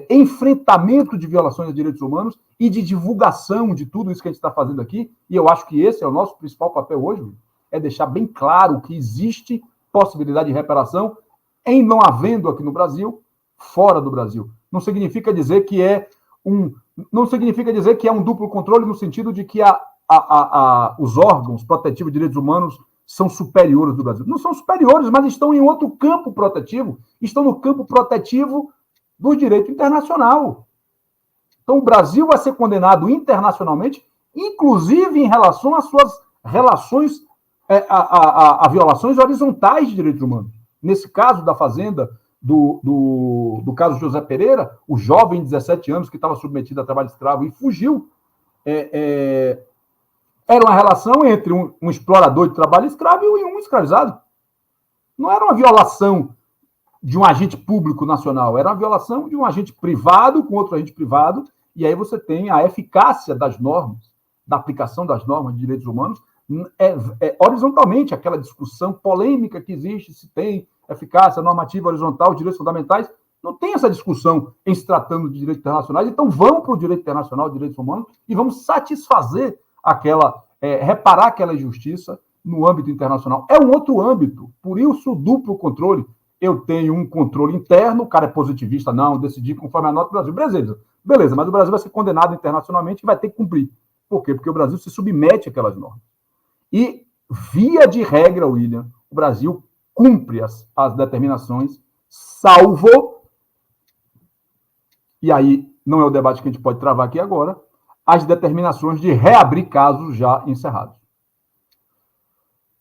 enfrentamento de violações de direitos humanos e de divulgação de tudo isso que a gente está fazendo aqui, e eu acho que esse é o nosso principal papel hoje, é deixar bem claro que existe possibilidade de reparação em não havendo aqui no Brasil, fora do Brasil. Não significa dizer que é um duplo controle no sentido de que os órgãos protetivos de direitos humanos são superiores do Brasil. Não são superiores, mas estão em outro campo protetivo, estão no campo protetivo do direito internacional. Então, o Brasil vai ser condenado internacionalmente, inclusive em relação às suas relações, a violações horizontais de direitos humanos. Nesse caso da fazenda, do caso José Pereira, o jovem de 17 anos que estava submetido a trabalho escravo e fugiu, era uma relação entre um explorador de trabalho escravo e um escravizado. Não era uma violação de um agente público nacional, era uma violação de um agente privado com outro agente privado, e aí você tem a eficácia das normas, da aplicação das normas de direitos humanos, horizontalmente, aquela discussão polêmica que existe, se tem eficácia normativa horizontal, direitos fundamentais, não tem essa discussão em se tratando de direitos internacionais, então vamos para o direito internacional de direitos humanos e vamos satisfazer reparar aquela injustiça no âmbito internacional. É um outro âmbito, por isso o duplo controle. Eu tenho um controle interno, o cara é positivista, não, decidi conforme a nota do Brasil. Beleza, mas o Brasil vai ser condenado internacionalmente e vai ter que cumprir. Por quê? Porque o Brasil se submete àquelas normas. E, via de regra, William, o Brasil cumpre as determinações, salvo, e aí não é o debate que a gente pode travar aqui agora, as determinações de reabrir casos já encerrados.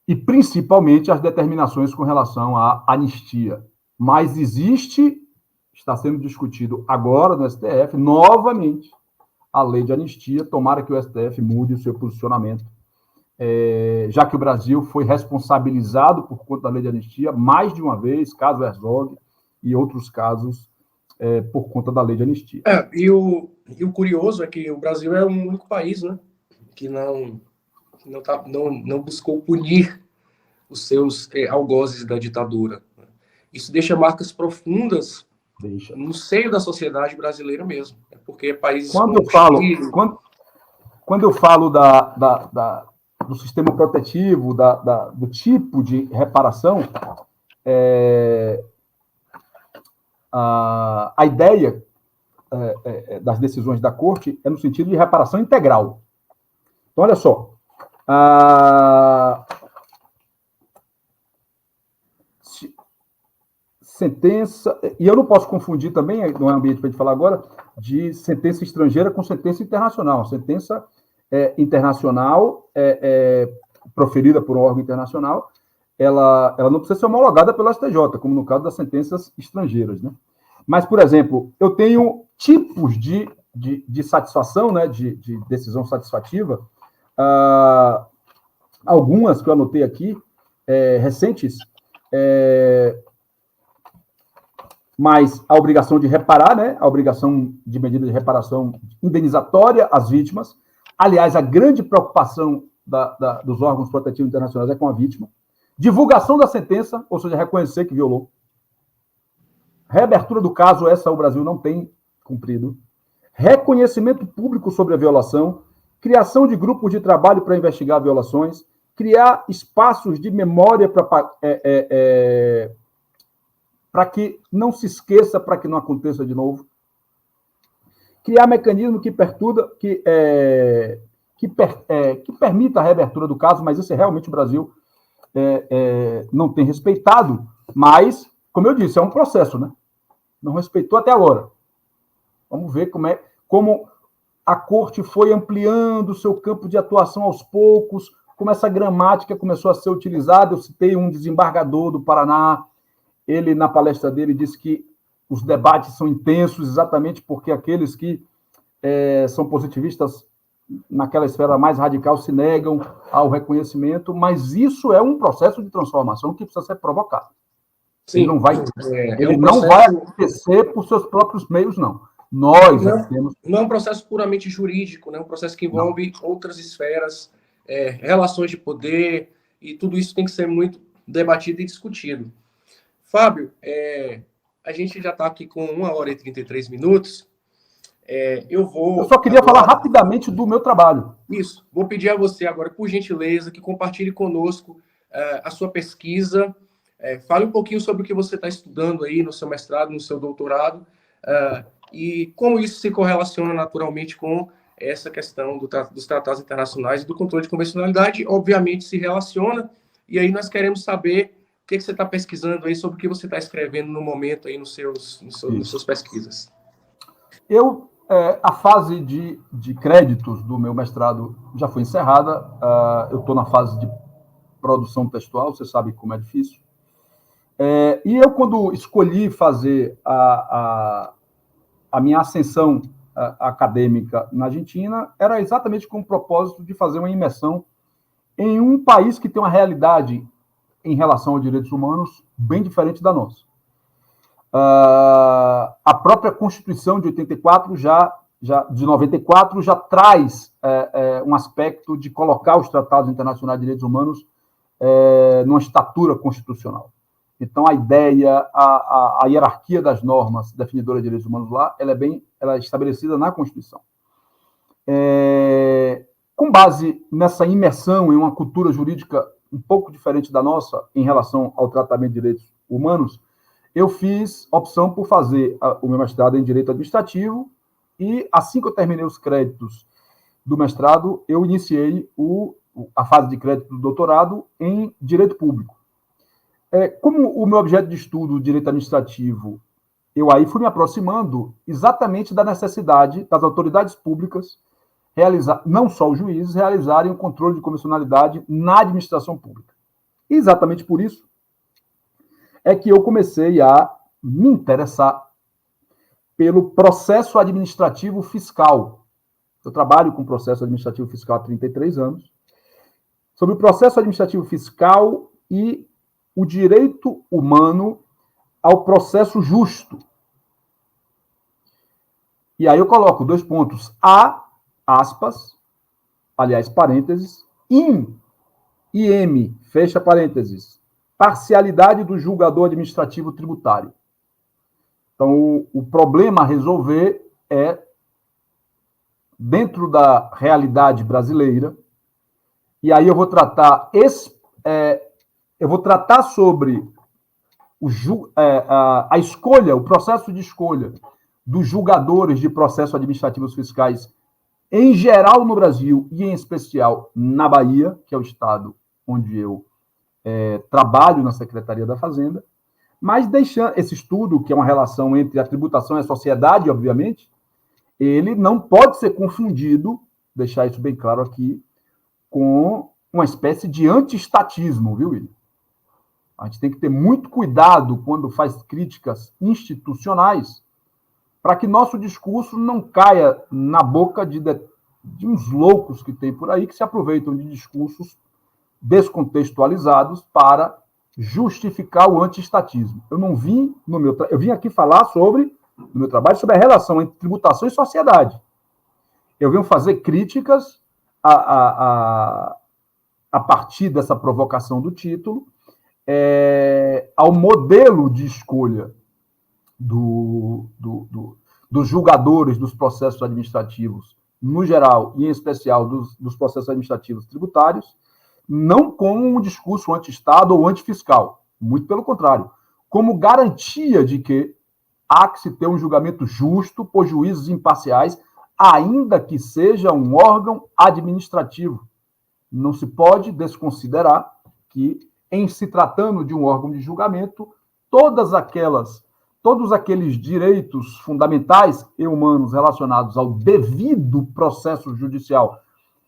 E, principalmente, as determinações com relação à anistia. Mas está sendo discutido agora no STF, novamente, a lei de anistia. Tomara que o STF mude o seu posicionamento, já que o Brasil foi responsabilizado por conta da lei de anistia mais de uma vez, caso Herzog e outros casos por conta da lei de anistia. E o curioso é que o Brasil é o único país, né, que não buscou punir os seus algozes da ditadura. Isso deixa marcas profundas no seio da sociedade brasileira mesmo, porque países quando eu falo do sistema protetivo, do tipo de reparação, a ideia das decisões da Corte é no sentido de reparação integral. Então, olha só. A sentença... E eu não posso confundir também, não é ambiente para a gente falar agora, de sentença estrangeira com sentença internacional. A sentença internacional proferida por um órgão internacional, ela não precisa ser homologada pelo STJ, como no caso das sentenças estrangeiras, né? Mas, por exemplo, eu tenho tipos de satisfação, né, de decisão satisfativa, algumas que eu anotei aqui, recentes, mas a obrigação de reparar, né, a obrigação de medida de reparação indenizatória às vítimas. Aliás, a grande preocupação dos órgãos protetivos internacionais é com a vítima. Divulgação da sentença, ou seja, reconhecer que violou. Reabertura do caso, essa o Brasil não tem cumprido. Reconhecimento público sobre a violação. Criação de grupos de trabalho para investigar violações. Criar espaços de memória para que não se esqueça, para que não aconteça de novo. Criar mecanismo que permita a reabertura do caso, mas isso realmente o Brasil não tem respeitado, mas, como eu disse, é um processo, né? Não respeitou até agora. Vamos ver como a Corte foi ampliando o seu campo de atuação aos poucos, como essa gramática começou a ser utilizada. Eu citei um desembargador do Paraná, ele, na palestra dele, disse que os debates são intensos exatamente porque aqueles que são positivistas naquela esfera mais radical se negam ao reconhecimento, mas isso é um processo de transformação que precisa ser provocado. Sim, ele não vai acontecer por seus próprios meios, não. Nós temos... Não é um processo puramente jurídico, né? É um processo que envolve outras esferas, relações de poder, e tudo isso tem que ser muito debatido e discutido. Fábio, a gente já está aqui com 1h33. Eu só queria falar rapidamente do meu trabalho. Isso. Vou pedir a você agora, por gentileza, que compartilhe conosco a sua pesquisa. Fale um pouquinho sobre o que você está estudando aí no seu mestrado, no seu doutorado, e como isso se correlaciona naturalmente com essa questão dos tratados internacionais e do controle de convencionalidade. Obviamente se relaciona, e aí nós queremos saber o que você está pesquisando aí, sobre o que você está escrevendo no momento aí nas suas pesquisas. A fase de créditos do meu mestrado já foi encerrada. Eu estou na fase de produção textual, você sabe como é difícil. E eu, quando escolhi fazer a minha ascensão acadêmica na Argentina, era exatamente com o propósito de fazer uma imersão em um país que tem uma realidade em relação aos direitos humanos bem diferente da nossa. A própria Constituição de 94 de 94 já traz um aspecto de colocar os tratados internacionais de direitos humanos numa estatura constitucional. Então, a ideia, a hierarquia das normas definidoras de direitos humanos lá, ela é estabelecida na Constituição. Com base nessa imersão em uma cultura jurídica um pouco diferente da nossa em relação ao tratamento de direitos humanos, eu fiz opção por fazer o meu mestrado em Direito Administrativo e, assim que eu terminei os créditos do mestrado, eu iniciei a fase de crédito do doutorado em Direito Público. Como o meu objeto de estudo, Direito Administrativo, eu aí fui me aproximando exatamente da necessidade das autoridades públicas não só os juízes, realizarem o controle de convencionalidade na administração pública. E exatamente por isso é que eu comecei a me interessar pelo processo administrativo fiscal. Eu trabalho com processo administrativo fiscal há 33 anos. Sobre o processo administrativo fiscal e o direito humano ao processo justo. E aí eu coloco 2 pontos. Aspas, aliás, parênteses, IM, fecha parênteses, parcialidade do julgador administrativo tributário. Então, o problema a resolver é, dentro da realidade brasileira, e aí eu vou tratar sobre a escolha, o processo de escolha dos julgadores de processos administrativos fiscais em geral no Brasil e em especial na Bahia, que é o estado onde eu trabalho na Secretaria da Fazenda, mas deixando esse estudo, que é uma relação entre a tributação e a sociedade, obviamente, ele não pode ser confundido, deixar isso bem claro aqui, com uma espécie de anti-estatismo, viu, William? A gente tem que ter muito cuidado quando faz críticas institucionais para que nosso discurso não caia na boca de uns loucos que tem por aí que se aproveitam de discursos descontextualizados para justificar o anti-estatismo. Eu não vim eu vim aqui falar no meu trabalho sobre a relação entre tributação e sociedade. Eu venho fazer críticas a partir dessa provocação do título ao modelo de escolha dos julgadores dos processos administrativos, no geral, e em especial dos processos administrativos tributários, não como um discurso anti-Estado ou antifiscal, muito pelo contrário, como garantia de que há que se ter um julgamento justo por juízes imparciais, ainda que seja um órgão administrativo. Não se pode desconsiderar que, em se tratando de um órgão de julgamento, todos aqueles direitos fundamentais e humanos relacionados ao devido processo judicial,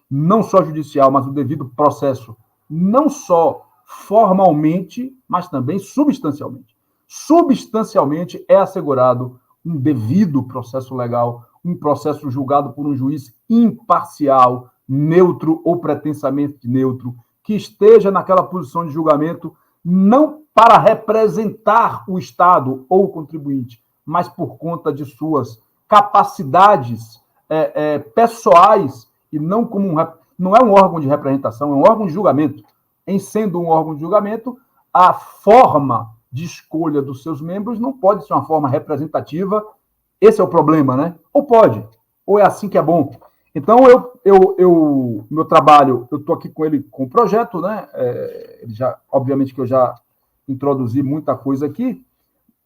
não só judicial, mas o devido processo, não só formalmente, mas também substancialmente. Substancialmente é assegurado um devido processo legal, um processo julgado por um juiz imparcial, neutro ou pretensamente neutro, que esteja naquela posição de julgamento não para representar o Estado ou o contribuinte, mas por conta de suas capacidades pessoais e não como não é um órgão de representação, é um órgão de julgamento. Em sendo um órgão de julgamento, a forma de escolha dos seus membros não pode ser uma forma representativa. Esse é o problema, né? Ou pode, ou é assim que é bom. Então, meu trabalho, eu estou aqui com ele com o projeto, né? Obviamente que eu já introduzi muita coisa aqui,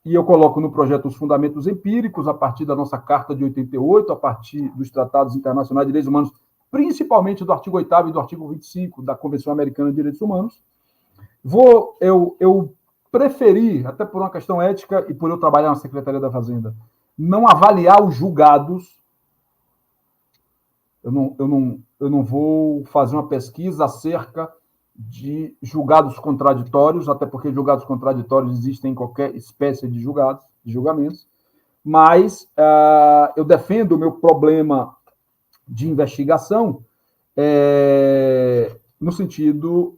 e eu coloco no projeto os fundamentos empíricos, a partir da nossa Carta de 88, a partir dos tratados internacionais de direitos humanos, principalmente do artigo 8º e do artigo 25 da Convenção Americana de Direitos Humanos. Eu preferi, até por uma questão ética e por eu trabalhar na Secretaria da Fazenda, não avaliar os julgados. Eu não vou fazer uma pesquisa acerca de julgados contraditórios, até porque julgados contraditórios existem em qualquer espécie de julgamentos, mas eu defendo o meu problema de investigação no sentido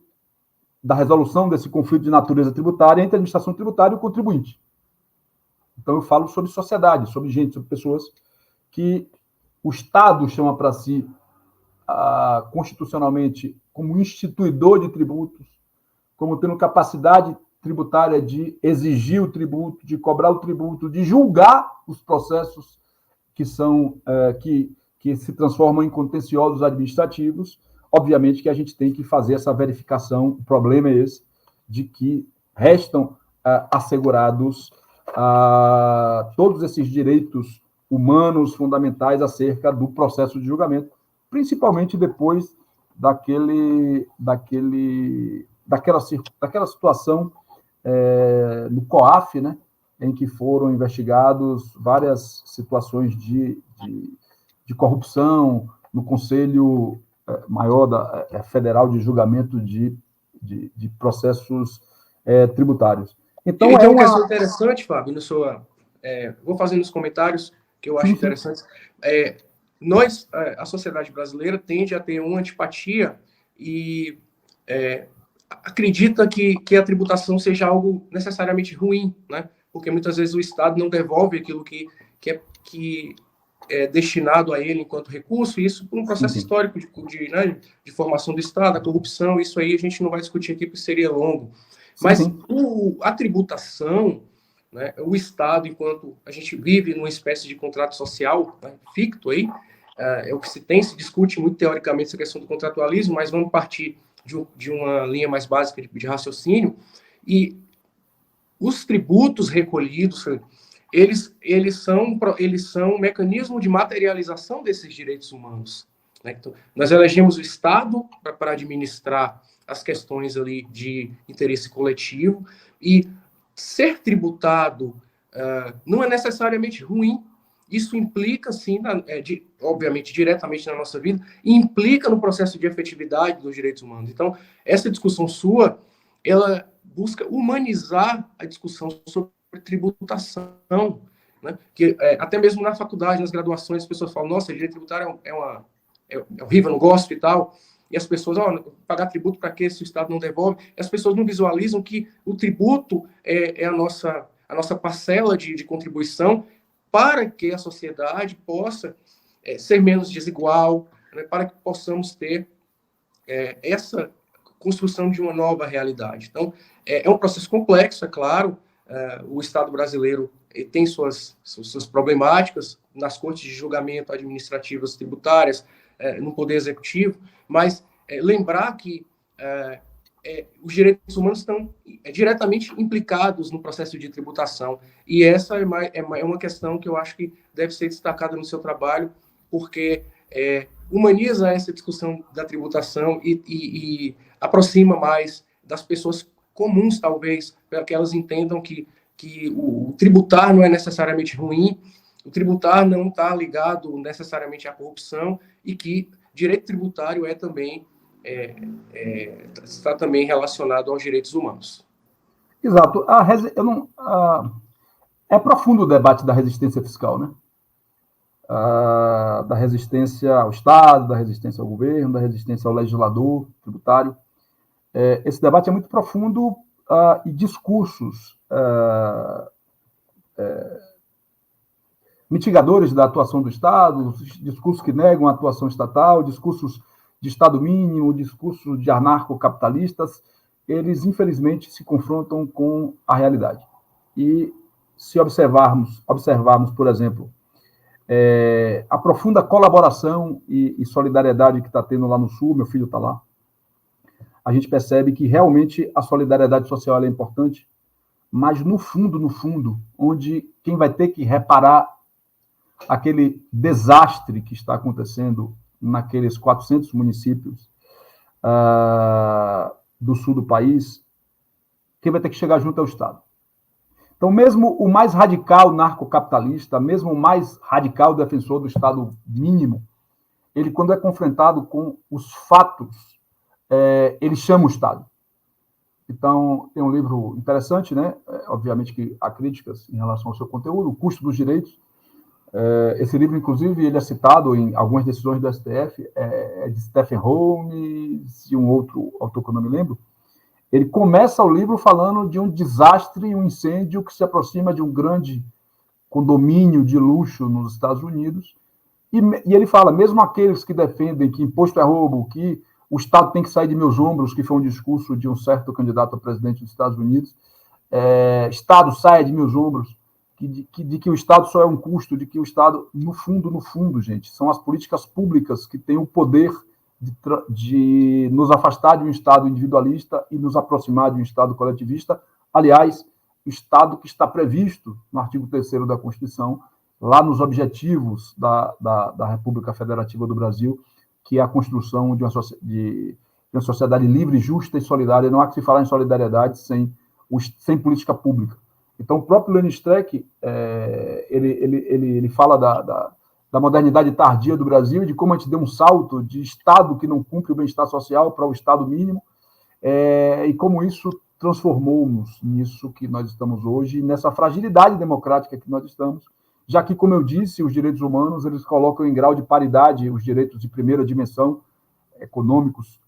da resolução desse conflito de natureza tributária entre a administração tributária e o contribuinte. Então, eu falo sobre sociedade, sobre gente, sobre pessoas que o Estado chama para si, constitucionalmente, como instituidor de tributos, como tendo capacidade tributária de exigir o tributo, de cobrar o tributo, de julgar os processos que se transformam em contenciosos administrativos. Obviamente que a gente tem que fazer essa verificação. O problema é esse, de que restam assegurados todos esses direitos humanos fundamentais acerca do processo de julgamento, principalmente depois daquela situação no COAF, né, em que foram investigados várias situações de corrupção no Conselho Maior Federal de Julgamento de Processos Tributários. Então, é uma questão interessante, Fábio, vou fazendo os comentários que eu acho interessantes. A sociedade brasileira tende a ter uma antipatia e acredita que a tributação seja algo necessariamente ruim, né? Porque muitas vezes o Estado não devolve aquilo que é destinado a ele enquanto recurso, e isso por um processo histórico de formação do Estado, a corrupção, isso aí a gente não vai discutir aqui porque seria longo. Mas a tributação, né, o Estado, enquanto a gente vive numa espécie de contrato social, né, ficto aí, é o que se discute muito teoricamente essa questão do contratualismo, mas vamos partir de uma linha mais básica de raciocínio, e os tributos recolhidos eles são um mecanismo de materialização desses direitos humanos, né? Então, nós elegemos o Estado para administrar as questões ali de interesse coletivo, e ser tributado não é necessariamente ruim. Isso implica, sim, obviamente, diretamente na nossa vida, e implica no processo de efetividade dos direitos humanos. Então, essa discussão sua, ela busca humanizar a discussão sobre tributação, né? Que até mesmo na faculdade, nas graduações, as pessoas falam, nossa, direito tributário é horrível, não gosto e tal. E as pessoas, pagar tributo para quê se o Estado não devolve? E as pessoas não visualizam que o tributo é a nossa parcela de contribuição para que a sociedade possa ser menos desigual, né, para que possamos ter essa construção de uma nova realidade. Então, é um processo complexo, é claro. O Estado brasileiro tem suas problemáticas nas cortes de julgamento administrativas tributárias, no Poder Executivo, mas lembrar que os direitos humanos estão diretamente implicados no processo de tributação. E essa é uma questão que eu acho que deve ser destacada no seu trabalho, porque humaniza essa discussão da tributação e aproxima mais das pessoas comuns, talvez, para que elas entendam que o tributar não é necessariamente ruim, o tributar não está ligado necessariamente à corrupção, e que direito tributário está também relacionado aos direitos humanos. Exato. É profundo o debate da resistência fiscal, né? Da resistência ao Estado, da resistência ao governo, da resistência ao legislador tributário. Esse debate é muito profundo, e discursos mitigadores da atuação do Estado, discursos que negam a atuação estatal, discursos de Estado mínimo, discursos de anarcocapitalistas, eles, infelizmente, se confrontam com a realidade. E se observarmos, por exemplo, a profunda colaboração e solidariedade que está tendo lá no Sul, meu filho está lá, a gente percebe que realmente a solidariedade social é importante, mas no fundo, onde quem vai ter que reparar aquele desastre que está acontecendo naqueles 400 municípios do sul do país, quem vai ter que chegar junto é o Estado. Então, mesmo o mais radical narcocapitalista, mesmo o mais radical defensor do Estado mínimo, ele, quando é confrontado com os fatos, ele chama o Estado. Então, tem um livro interessante, né? Obviamente que há críticas em relação ao seu conteúdo, O Custo dos Direitos. Esse livro, inclusive, ele é citado em algumas decisões do STF, de Stephen Holmes e um outro autor que eu não me lembro. Ele começa o livro falando de um desastre, um incêndio que se aproxima de um grande condomínio de luxo nos Estados Unidos, e ele fala, mesmo aqueles que defendem que imposto é roubo, que o Estado tem que sair de meus ombros, que foi um discurso de um certo candidato a presidente dos Estados Unidos, Estado, saia de meus ombros, de que o Estado só é um custo, de que o Estado, no fundo, gente, são as políticas públicas que têm o poder de nos afastar de um Estado individualista e nos aproximar de um Estado coletivista. Aliás, o Estado que está previsto no artigo 3º da Constituição, lá nos objetivos da República Federativa do Brasil, que é a construção de uma sociedade livre, justa e solidária. Não há que se falar em solidariedade sem política pública. Então, o próprio Lenin Streck, ele fala da modernidade tardia do Brasil, de como a gente deu um salto de Estado que não cumpre o bem-estar social para o Estado mínimo, e como isso transformou-nos nisso que nós estamos hoje, nessa fragilidade democrática que nós estamos, já que, como eu disse, os direitos humanos, eles colocam em grau de paridade os direitos de primeira dimensão, econômicos,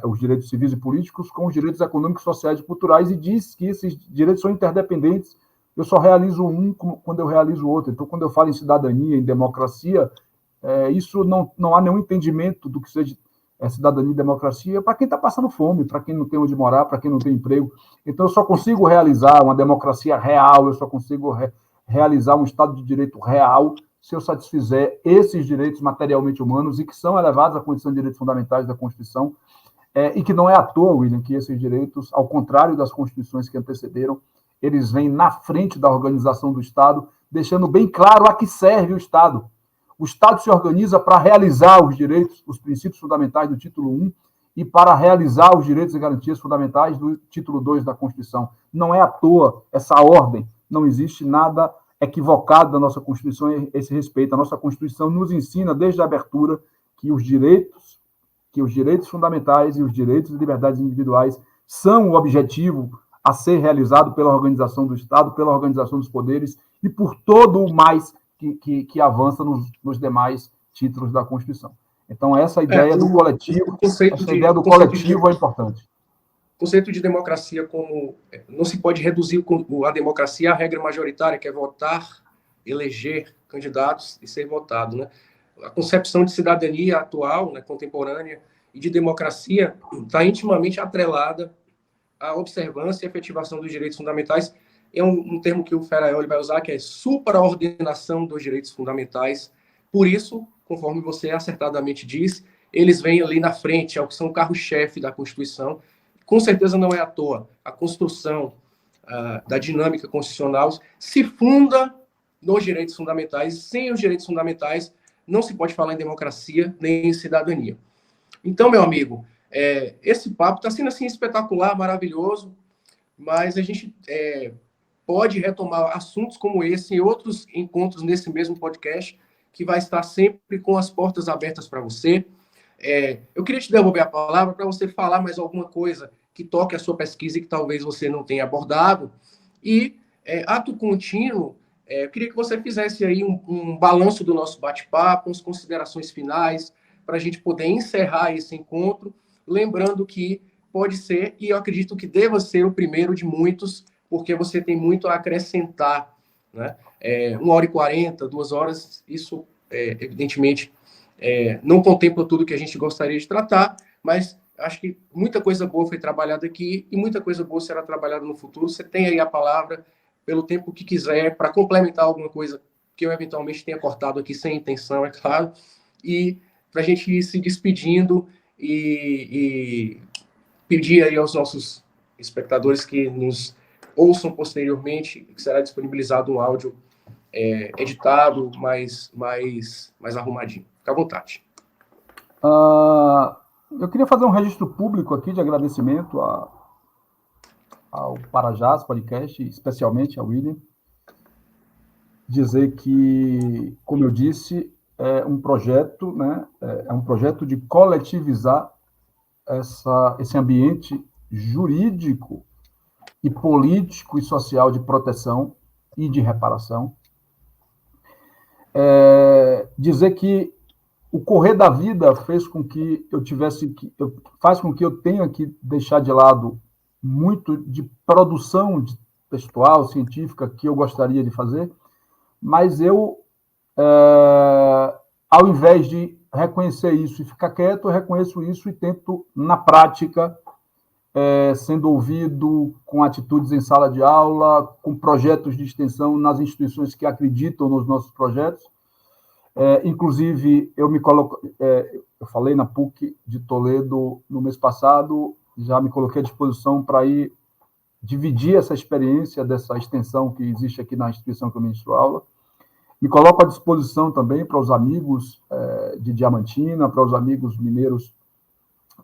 os direitos civis e políticos, com os direitos econômicos, sociais e culturais, e diz que esses direitos são interdependentes. Eu só realizo um quando eu realizo o outro. Então, quando eu falo em cidadania, em democracia, isso não há nenhum entendimento do que seja cidadania e democracia para quem está passando fome, para quem não tem onde morar, para quem não tem emprego. Então, eu só consigo realizar uma democracia real, eu só consigo realizar um Estado de Direito real se eu satisfizer esses direitos materialmente humanos e que são elevados à condição de direitos fundamentais da Constituição, e que não é à toa, William, que esses direitos, ao contrário das constituições que antecederam, eles vêm na frente da organização do Estado, deixando bem claro a que serve o Estado. O Estado se organiza para realizar os direitos, os princípios fundamentais do título 1 e para realizar os direitos e garantias fundamentais do título 2 da Constituição. Não é à toa essa ordem, não existe nada equivocado da nossa Constituição a esse respeito. A nossa Constituição nos ensina, desde a abertura, que os direitos fundamentais e os direitos e liberdades individuais são o objetivo a ser realizado pela organização do Estado, pela organização dos poderes e por todo o mais que avança nos demais títulos da Constituição. Então, essa ideia do coletivo, é importante. O conceito de democracia como... Não se pode reduzir a democracia à regra majoritária, que é votar, eleger candidatos e ser votado, né? A concepção de cidadania atual, né, contemporânea, e de democracia está intimamente atrelada à observância e efetivação dos direitos fundamentais. É um termo que o Ferraioli vai usar, que é supraordenação dos direitos fundamentais. Por isso, conforme você acertadamente diz, eles vêm ali na frente, é o que são o carro-chefe da Constituição. Com certeza não é à toa. A construção da dinâmica constitucional se funda nos direitos fundamentais. Sem os direitos fundamentais, não se pode falar em democracia nem em cidadania. Então, meu amigo, esse papo está sendo assim espetacular, maravilhoso, mas a gente pode retomar assuntos como esse e outros encontros nesse mesmo podcast, que vai estar sempre com as portas abertas para você. Eu queria te devolver a palavra para você falar mais alguma coisa que toque a sua pesquisa e que talvez você não tenha abordado. E, ato contínuo, eu queria que você fizesse aí um balanço do nosso bate-papo, umas considerações finais, para a gente poder encerrar esse encontro, lembrando que pode ser, e eu acredito que deva ser o primeiro de muitos, porque você tem muito a acrescentar, né? 1h40, 2 horas, isso, evidentemente, não contempla tudo que a gente gostaria de tratar, mas acho que muita coisa boa foi trabalhada aqui e muita coisa boa será trabalhada no futuro. Você tem aí a palavra, pelo tempo que quiser, para complementar alguma coisa que eu eventualmente tenha cortado aqui sem intenção, é claro, e para a gente ir se despedindo e pedir aí aos nossos espectadores que nos ouçam posteriormente, que será disponibilizado um áudio editado, mais arrumadinho. Fica à vontade. Eu queria fazer um registro público aqui de agradecimento ao Parajás Podcast, especialmente ao William, dizer que, como eu disse, é um projeto, né? É um projeto de coletivizar esse ambiente jurídico e político e social de proteção e de reparação. Dizer que o correr da vida faz com que eu tenha que deixar de lado muito de produção textual, científica, que eu gostaria de fazer, mas eu, ao invés de reconhecer isso e ficar quieto, eu reconheço isso e tento, na prática, sendo ouvido com atitudes em sala de aula, com projetos de extensão nas instituições que acreditam nos nossos projetos. Inclusive, eu falei na PUC de Toledo no mês passado, já me coloquei à disposição para ir dividir essa experiência dessa extensão que existe aqui na instituição que eu ministro aula. Me coloco à disposição também para os amigos de Diamantina, para os amigos mineiros,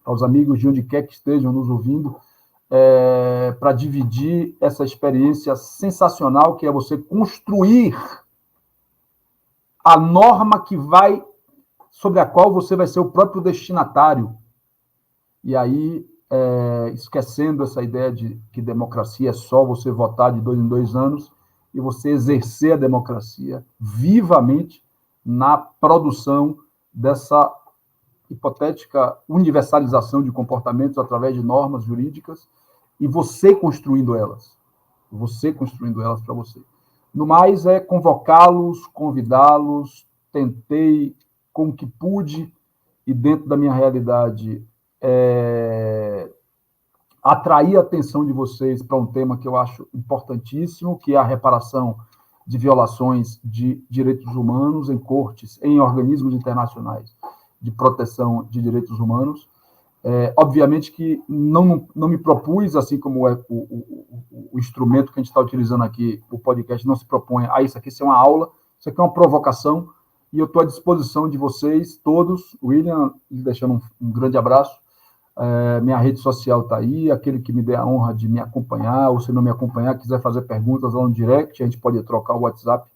para os amigos de onde quer que estejam nos ouvindo, para dividir essa experiência sensacional que é você construir a norma sobre a qual você vai ser o próprio destinatário. E aí, esquecendo essa ideia de que democracia é só você votar de 2 em 2 anos e você exercer a democracia vivamente na produção dessa hipotética universalização de comportamentos através de normas jurídicas e você construindo elas para você. No mais, convocá-los, convidá-los, tentei com o que pude e dentro da minha realidade atrair a atenção de vocês para um tema que eu acho importantíssimo, que é a reparação de violações de direitos humanos em cortes, em organismos internacionais de proteção de direitos humanos. Obviamente que não me propus, assim como é o instrumento que a gente está utilizando aqui, o podcast não se propõe a isso aqui ser uma aula, isso aqui é uma provocação, e eu estou à disposição de vocês todos. William, deixando um grande abraço. Minha rede social está aí, aquele que me der a honra de me acompanhar, ou se não me acompanhar, quiser fazer perguntas lá no direct, a gente pode trocar o WhatsApp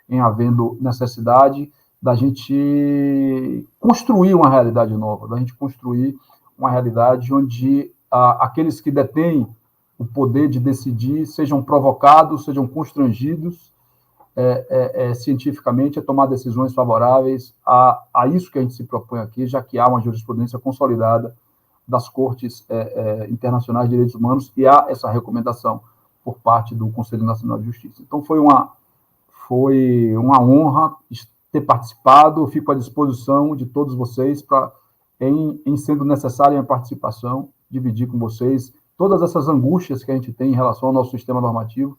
em havendo necessidade da gente construir uma realidade nova, da gente construir uma realidade onde aqueles que detêm o poder de decidir sejam provocados, sejam constrangidos cientificamente a tomar decisões favoráveis a isso que a gente se propõe aqui, já que há uma jurisprudência consolidada das cortes internacionais de direitos humanos e há essa recomendação por parte do Conselho Nacional de Justiça. Então, foi uma honra ter participado, eu fico à disposição de todos vocês para, em sendo necessária a minha participação, dividir com vocês todas essas angústias que a gente tem em relação ao nosso sistema normativo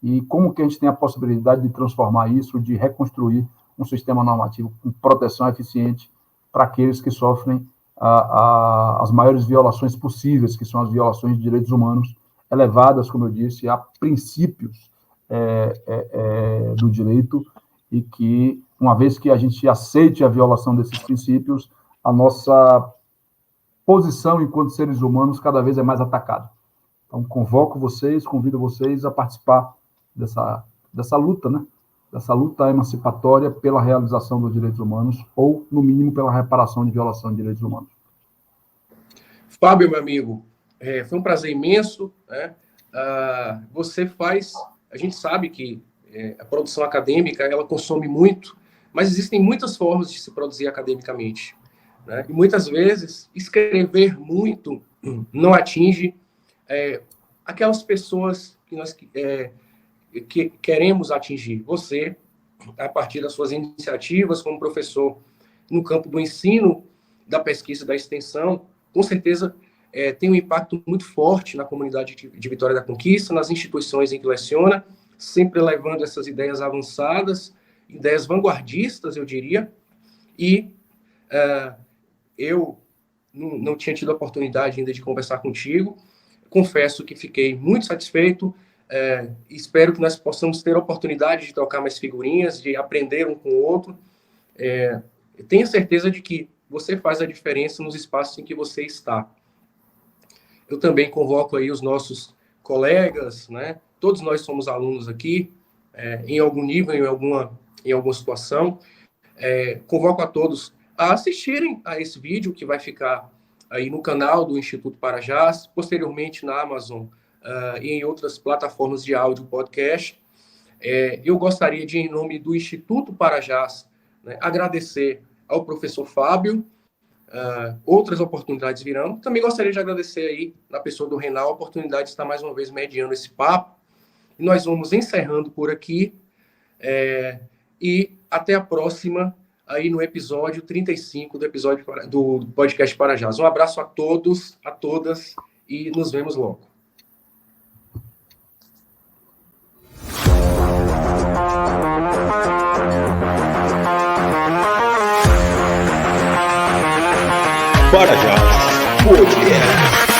e como que a gente tem a possibilidade de transformar isso, de reconstruir um sistema normativo com proteção eficiente para aqueles que sofrem as maiores violações possíveis, que são as violações de direitos humanos, elevadas, como eu disse, a princípios do direito, e que, uma vez que a gente aceite a violação desses princípios, a nossa posição enquanto seres humanos cada vez é mais atacada. Então, convido vocês a participar dessa luta, né? Dessa luta emancipatória pela realização dos direitos humanos, ou, no mínimo, pela reparação de violação de direitos humanos. Fábio, meu amigo, foi um prazer imenso, né? A gente sabe que a produção acadêmica, ela consome muito, mas existem muitas formas de se produzir academicamente, né? E muitas vezes, escrever muito não atinge aquelas pessoas que nós que queremos atingir. Você, a partir das suas iniciativas como professor no campo do ensino, da pesquisa e da extensão, com certeza tem um impacto muito forte na comunidade de Vitória da Conquista, nas instituições em que leciona, sempre levando essas ideias avançadas, ideias vanguardistas, eu diria, e eu não tinha tido a oportunidade ainda de conversar contigo. Confesso que fiquei muito satisfeito. Espero que nós possamos ter a oportunidade de trocar mais figurinhas, de aprender um com o outro. Tenho certeza de que você faz a diferença nos espaços em que você está. Eu também convoco aí os nossos colegas, né? Todos nós somos alunos aqui, em algum nível, em alguma situação. Convoco a todos a assistirem a esse vídeo que vai ficar aí no canal do Instituto Parajás, posteriormente na Amazon e em outras plataformas de áudio podcast. Eu gostaria de, em nome do Instituto Parajás, né, agradecer ao professor Fábio. Outras oportunidades virão. Também gostaria de agradecer aí, na pessoa do Renal, a oportunidade de estar mais uma vez mediando esse papo. E nós vamos encerrando por aqui. E até a próxima, aí no episódio 35 do podcast Parajás. Um abraço a todos, a todas, e nos vemos logo. Parajás Podcast.